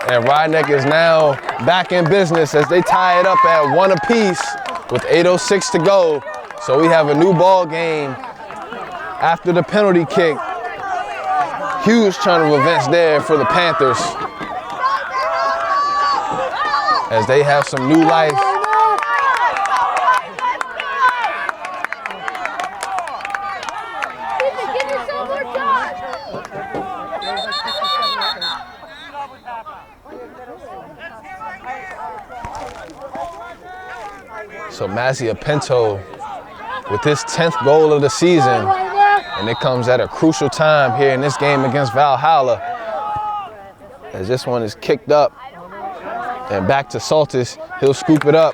And Rydneck is now back in business as they tie it up at 1 apiece with 8:06 to go. So we have a new ball game after the penalty kick. Huge turn of events there for the Panthers as they have some new life. So Mazia Pinto with his 10th goal of the season, and it comes at a crucial time here in this game against Valhalla, as this one is kicked up and back to Saltis. He'll scoop it up.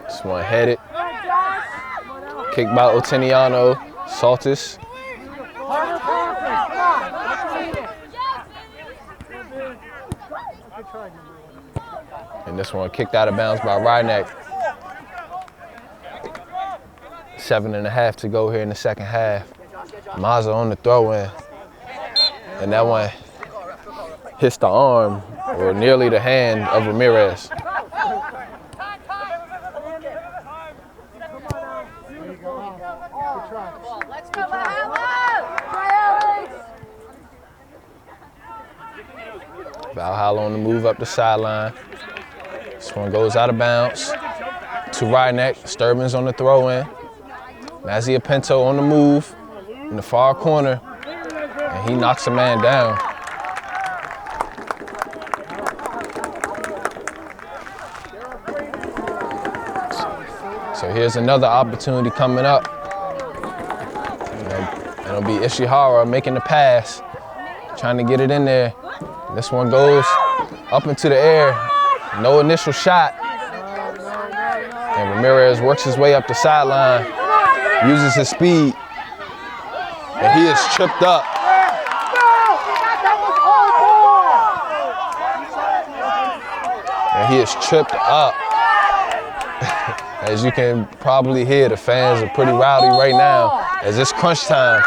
This one headed, kicked by Oteniano. Saltis. And this one kicked out of bounds by Rydneck. 7.5 to go here in the second half. Mazza on the throw-in. And that one hits the arm, or nearly the hand, of Ramirez. Let's go, Valhalla! Valhalla on the move up the sideline. This one goes out of bounds to Rydneck. Sturbins on the throw-in. Mazia Pinto on the move in the far corner, and he knocks a man down. So here's another opportunity coming up. It'll be Ishihara making the pass, trying to get it in there. This one goes up into the air. No initial shot. And Ramirez works his way up the sideline, uses his speed, and he is tripped up. And he is tripped up. As you can probably hear, the fans are pretty rowdy right now as it's crunch time.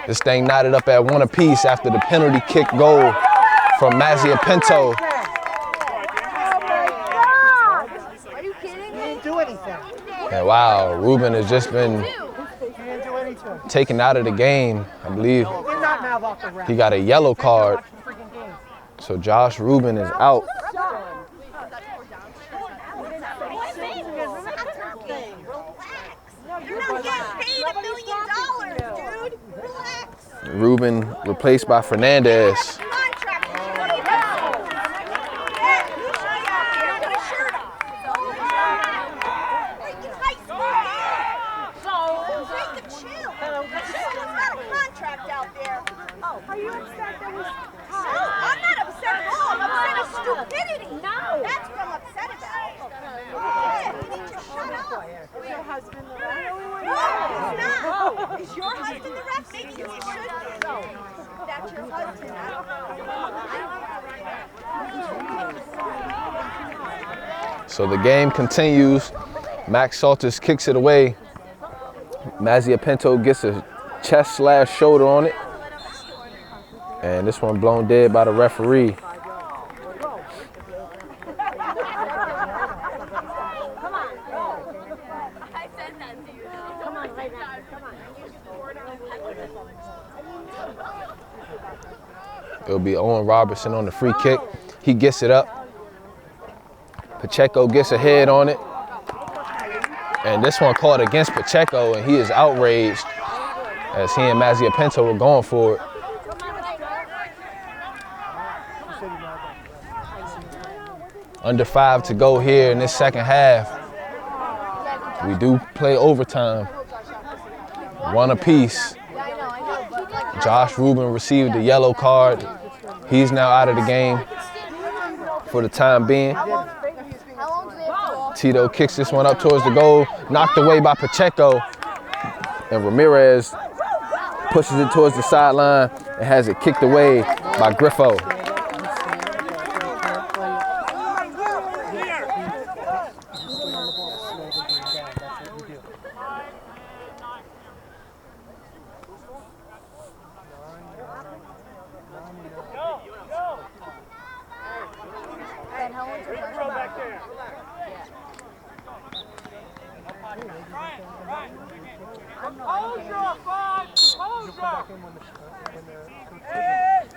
This thing knotted up at 1 apiece after the penalty kick goal from Mazia Pinto. Are you kidding me? He didn't do anything. And wow, Ruben has just been He didn't do anything. taken out of the game. I believe He did not mouth off the ref. he got a yellow card. Watch the freaking game. So Josh Ruben is out. You're not getting paid $1 million, dude. Relax. Ruben replaced by Fernandez. Contract. What are you doing? Get a shirt off. It's high school. Take a chill. Someone's got a contract out there. Oh, are you upset that was? No, I'm not upset at all. I'm upset at stupidity. No, that's what I'm upset about. Yeah, you need to shut up. Is your husband the ref? No, he's not. Is your husband the ref? Maybe you should be. That's your husband. So the game continues. Max Saltis kicks it away. Mazia Pinto gets a chest/shoulder on it. And this one blown dead by the referee. It'll be Owen Robertson on the free kick. He gets it up. Pacheco gets a head on it. And this one caught against Pacheco, and he is outraged as he and Mazia Pinto were going for it. Under 5 to go here in this second half. We do play overtime. 1 apiece. Josh Ruben received a yellow card. He's now out of the game for the time being. Tito kicks this one up towards the goal, knocked away by Pacheco. and Ramirez pushes it towards the sideline and has it kicked away by Griffo.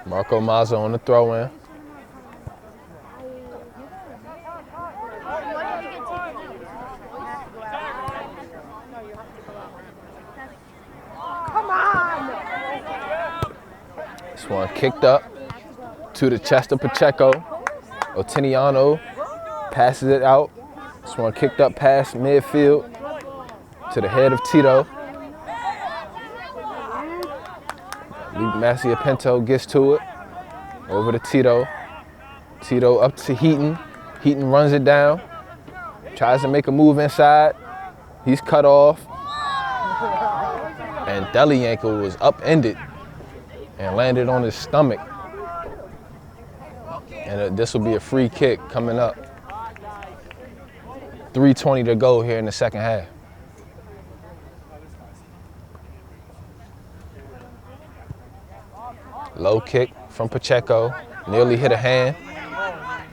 Marco Mazza on the throw-in. Come on! This one kicked up to the chest of Pacheco. Oteniano passes it out. This one kicked up past midfield to the head of Tito. Massia Pinto gets to it. Over to Tito. Tito up to Heaton. Heaton runs it down. Tries to make a move inside. He's cut off. And Delianko was upended and landed on his stomach. And this will be a free kick coming up. 3:20 to go here in the second half. Low kick from Pacheco, nearly hit a hand.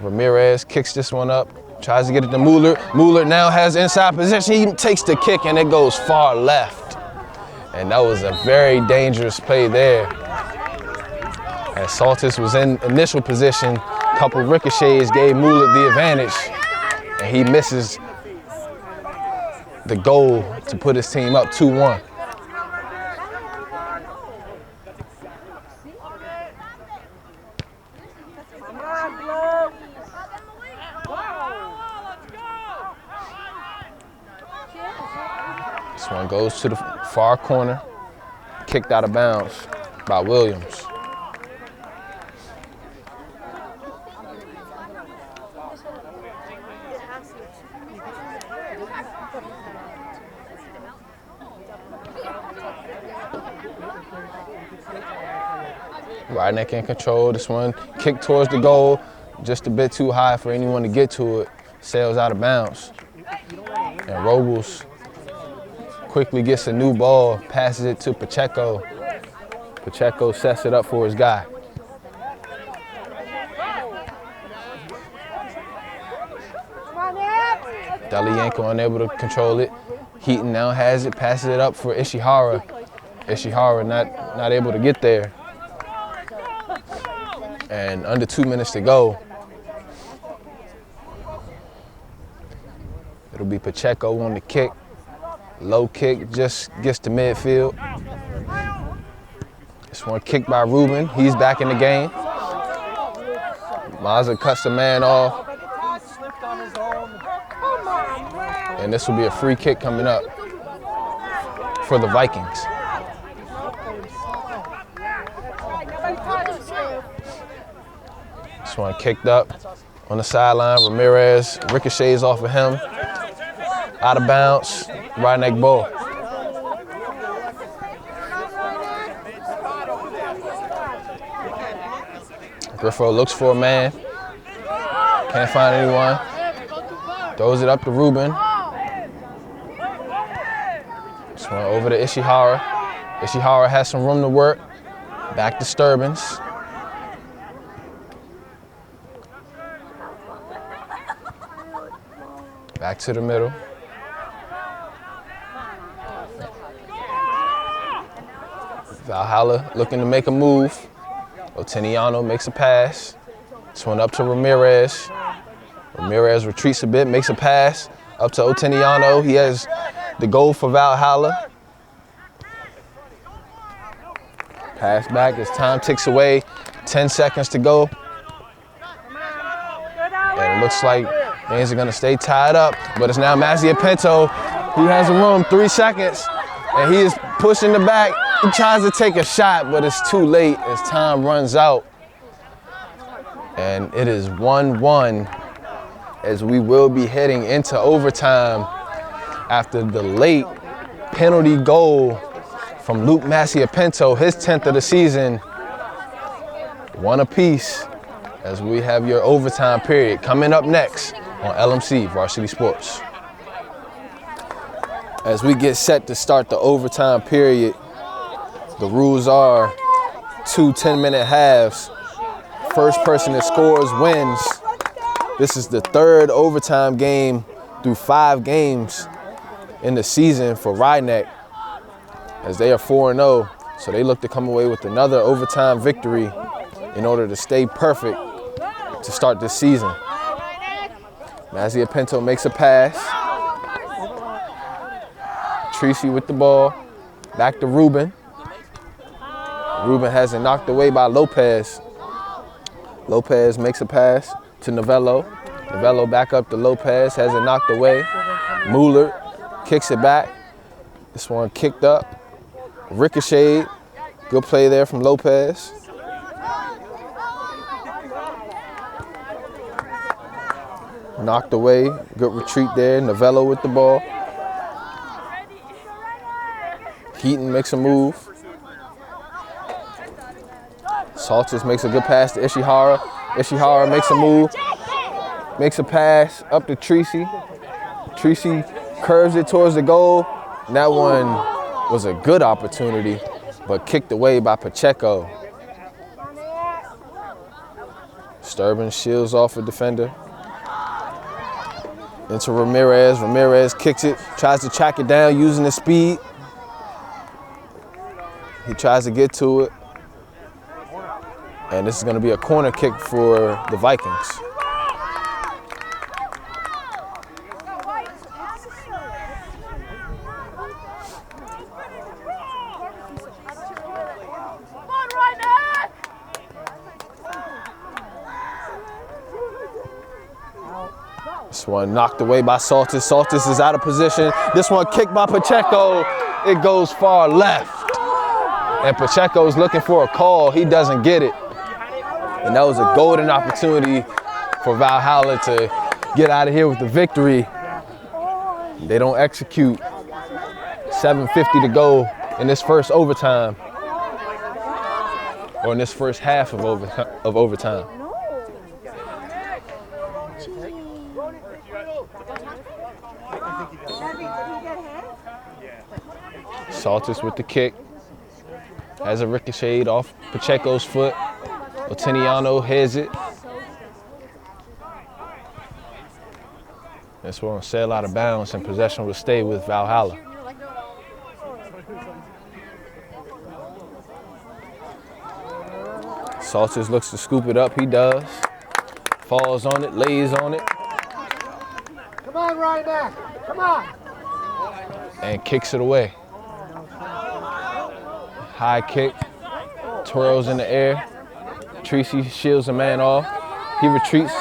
Ramirez kicks this one up, tries to get it to Mueller. Mueller now has inside possession. He takes the kick and it goes far left. And that was a very dangerous play there. As Saltis was in initial position, a couple ricochets gave Mueller the advantage, and he misses the goal to put his team up 2-1. This one goes to the far corner, kicked out of bounds by Williams. Rydneck in control. This one kicked towards the goal, just a bit too high for anyone to get to it. Sails out of bounds. And Robles quickly gets a new ball, passes it to Pacheco. Pacheco sets it up for his guy. Delianko unable to control it. Heaton now has it, passes it up for Ishihara. Ishihara not able to get there. And under 2 minutes to go. It'll be Pacheco on the kick. Low kick, just gets to midfield. This one kicked by Ruben. He's back in the game. Mazza cuts the man off. And this will be a free kick coming up for the Vikings. This one kicked up on the sideline. Ramirez ricochets off of him. Out of bounds, Rydneck ball. Griffo looks for a man. Can't find anyone. Throws it up to Ruben. This one over to Ishihara. Ishihara has some room to work. Back to Sturbins. Back to the middle. Valhalla looking to make a move. Oteniano makes a pass. This one up to Ramirez. Ramirez retreats a bit, makes a pass up to Oteniano. He has the goal for Valhalla. Pass back as time ticks away. 10 seconds to go. And it looks like things are gonna stay tied up, but it's now Massia Pinto. He has the room, 3 seconds, and he is pushing the back. He tries to take a shot, but it's too late as time runs out. And it is 1-1 as we will be heading into overtime after the late penalty goal from Luke Pinto, his 10th of the season. One apiece as we have your overtime period coming up next on LMC Varsity Sports. As we get set to start the overtime period, the rules are 2 10-minute halves. First person that scores wins. This is the 3rd overtime game through 5 games in the season for Rhinebeck, as they are 4-0. So they look to come away with another overtime victory in order to stay perfect to start this season. Mazia Pinto makes a pass. Tracy with the ball. Back to Ruben. Ruben has it knocked away by Lopez. Lopez makes a pass to Novello. Novello back up to Lopez, has it knocked away. Mueller kicks it back. This one kicked up. Ricocheted. Good play there from Lopez. Knocked away. Good retreat there. Novello with the ball. Heaton makes a move. Saltis makes a good pass to Ishihara. Ishihara makes a move. Makes a pass up to Tracy. Tracy curves it towards the goal. And that one was a good opportunity, but kicked away by Pacheco. Sturban shields off a defender. Into Ramirez. Ramirez kicks it, tries to track it down using his speed. He tries to get to it. And this is going to be a corner kick for the Vikings. This one knocked away by Saltis. Saltis is out of position. This one kicked by Pacheco. It goes far left. And Pacheco's looking for a call. He doesn't get it. And that was a golden opportunity for Valhalla to get out of here with the victory. They don't execute. 7:50 to go in this first overtime. Or in this first half of overtime. Saltis with the kick. Has a ricochet off Pacheco's foot. Oteniano heads it. This one sail out of bounds and possession will stay with Valhalla. Saltis looks to scoop it up. He does. Falls on it, lays on it. Come on, Rhinebeck. Come on. And kicks it away. High kick. Twirls in the air. Tracy shields a man off. He retreats.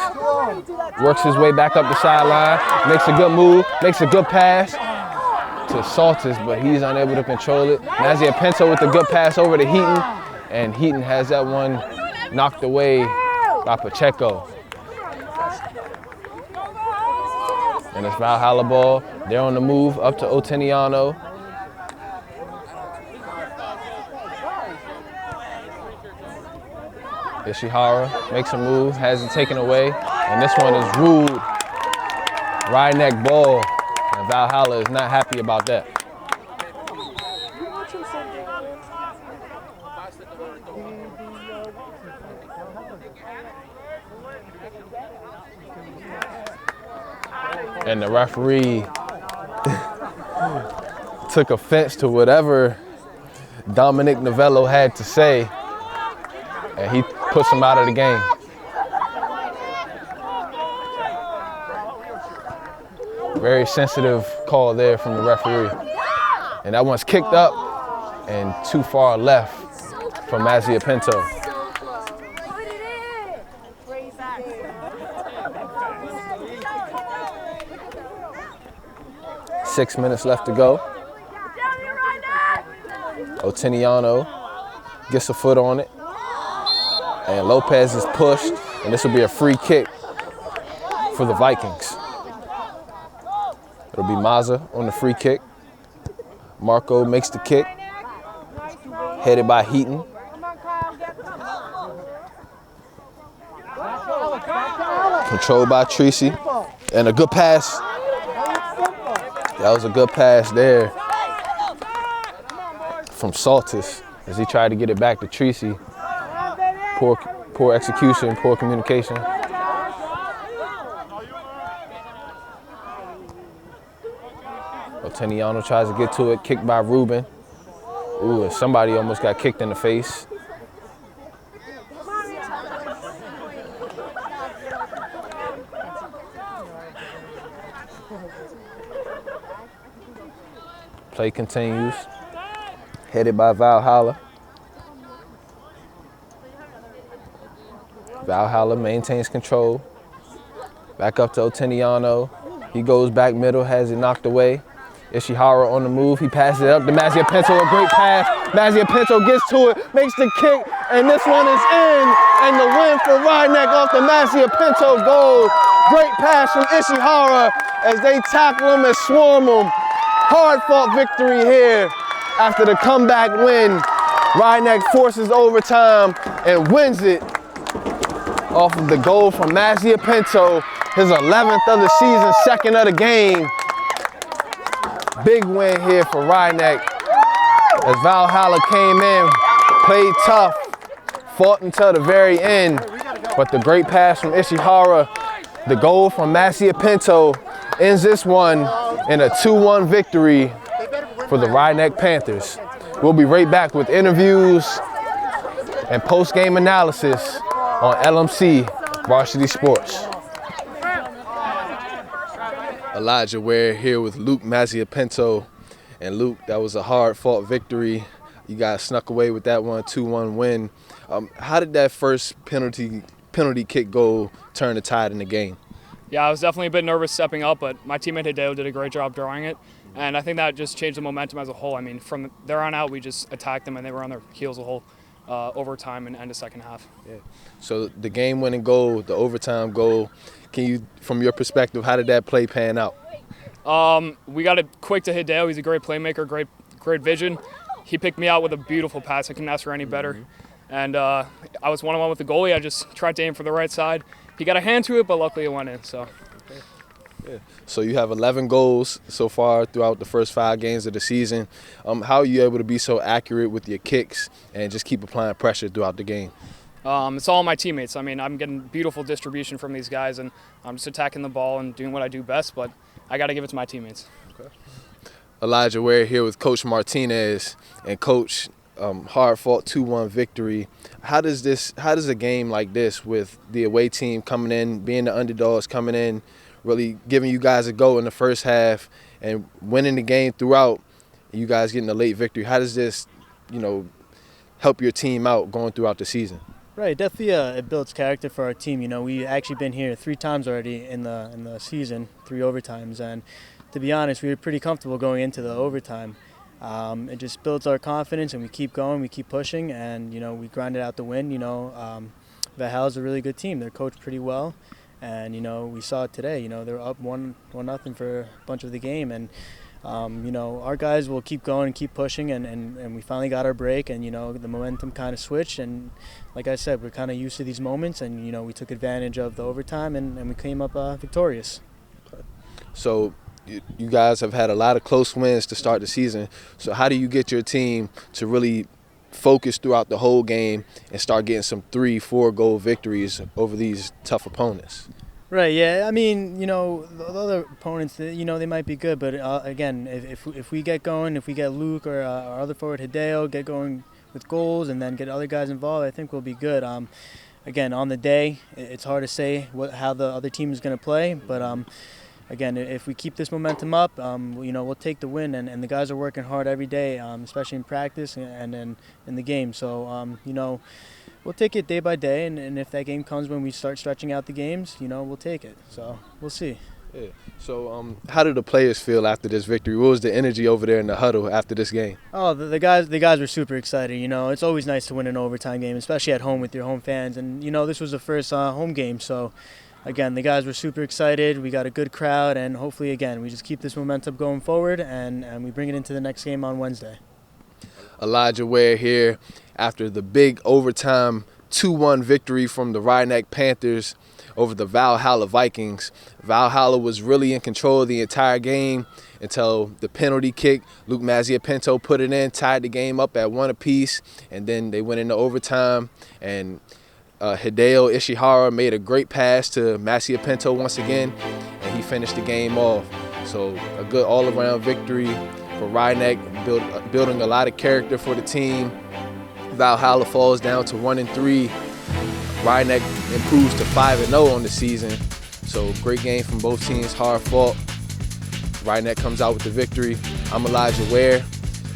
Works his way back up the sideline. Makes a good move. Makes a good pass to Saltis, but he's unable to control it. Mazia Pinto with a good pass over to Heaton. And Heaton has that one knocked away by Pacheco. And it's Valhalla ball. They're on the move up to Oteniano. Ishihara makes a move, has it taken away, and this one is ruled right neck ball, and Valhalla is not happy about that. And the referee took offense to whatever Dominic Novello had to say, and he puts him out of the game. Very sensitive call there from the referee. And that one's kicked up and too far left from Mazia Pinto. Six minutes left to go. Oteniano gets a foot on it. And Lopez is pushed, and this will be a free kick for the Vikings. It'll be Mazza on the free kick. Marco makes the kick. headed by Heaton. Come on, Kyle, get them. Controlled by Tracy. And a good pass. That was a good pass there from Saltis as he tried to get it back to Tracy. Poor execution, poor communication. Oteniano tries to get to it, kicked by Ruben. Ooh, and somebody almost got kicked in the face. Play continues. Headed by Valhalla. Valhalla maintains control. Back up to Oteniano. He goes back middle, has it knocked away. Ishihara on the move. He passes it up to Mazia Pinto. A great pass. Mazia Pinto gets to it, makes the kick, and this one is in. And the win for Rydneck off the Mazia Pinto goal. Great pass from Ishihara as they tackle him and swarm him. Hard-fought victory here after the comeback win. Rydneck forces overtime and wins it off of the goal from Mazia Pinto, his 11th of the season, second of the game. Big win here for Rydneck as Valhalla came in, played tough, fought until the very end, but the great pass from Ishihara, the goal from Mazia Pinto ends this one in a 2-1 victory for the Rydneck Panthers. We'll be right back with interviews and post-game analysis on LMC Varsity Sports. Elijah Ware here with Luke Mazia Pinto. And Luke, that was a hard-fought victory. You guys snuck away with that one, 2-1 win. How did that first penalty kick goal turn the tide in the game? Yeah, I was definitely a bit nervous stepping up, but my teammate Hideo did a great job drawing it. And I think that just changed the momentum as a whole. I mean, from there on out, we just attacked them, and they were on their heels the whole overtime and end of second half. Yeah. So the game-winning goal, the overtime goal, can you, from your perspective, how did that play pan out? We got it quick to Hideo. He's a great playmaker, great vision. He picked me out with a beautiful pass. I couldn't ask for any better. And I was one-on-one with the goalie. I just tried to aim for the right side. He got a hand to it, but luckily it went in. So. Okay. Yeah. So you have 11 goals so far throughout the first 5 games of the season. How are you able to be so accurate with your kicks and just keep applying pressure throughout the game? It's all my teammates. I mean, I'm getting beautiful distribution from these guys, and I'm just attacking the ball and doing what I do best, but I got to give it to my teammates. Okay. Elijah Ware here with Coach Martinez. And Coach, hard-fought 2-1 victory. How does a game like this with the away team coming in, being the underdogs coming in, really giving you guys a go in the first half and winning the game throughout, you guys getting a late victory, how does this, help your team out going throughout the season? Right, definitely it builds character for our team. We've actually been here 3 times already in the season, 3 overtimes, and to be honest, we were pretty comfortable going into the overtime. It just builds our confidence, and we keep going, we keep pushing, and we grinded out the win. Valhalla's a really good team. They're coached pretty well, and we saw it today. They're up 1-0 for a bunch of the game, and our guys will keep going and keep pushing, and we finally got our break, and the momentum kind of switched, and like I said, we're kind of used to these moments, and we took advantage of the overtime, and we came up victorious. So you guys have had a lot of close wins to start the season. So how do you get your team to really focus throughout the whole game and start getting some 3-4 goal victories over these tough opponents? Right, yeah. I mean, the other opponents, they might be good, but again, if we get going, if we get Luke or our other forward Hideo get going with goals and then get other guys involved, I think we'll be good. Again, on the day, it's hard to say how the other team is going to play, but again, if we keep this momentum up, we'll take the win, and the guys are working hard every day, especially in practice and in the game. So, we'll take it day by day, and if that game comes when we start stretching out the games, we'll take it. So we'll see. Yeah. So how did the players feel after this victory? What was the energy over there in the huddle after this game? Oh, the guys were super excited. It's always nice to win an overtime game, especially at home with your home fans. And, this was the first home game, so again, the guys were super excited. We got a good crowd, and hopefully, again, we just keep this momentum going forward, and we bring it into the next game on Wednesday. Elijah Ware here after the big overtime 2-1 victory from the Rhinebeck Panthers over the Valhalla Vikings. Valhalla was really in control of the entire game until the penalty kick. Luke Mazziapinto put it in, tied the game up at 1 apiece, and then they went into overtime. And Hideo Ishihara made a great pass to Mazziapinto once again, and he finished the game off. So a good all-around victory for Rhinebeck, building a lot of character for the team. Valhalla falls down to 1-3. Rhinebeck improves to 5-0 on the season. So great game from both teams, hard fought. Rhinebeck comes out with the victory. I'm Elijah Ware,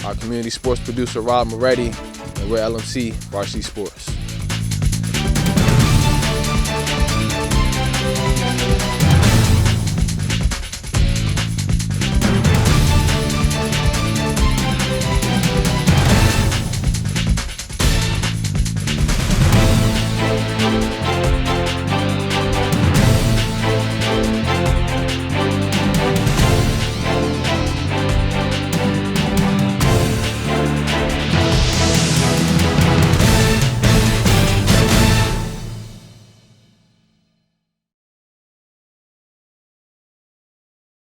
our community sports producer Rob Moretti, and we're LMC Varsity Sports.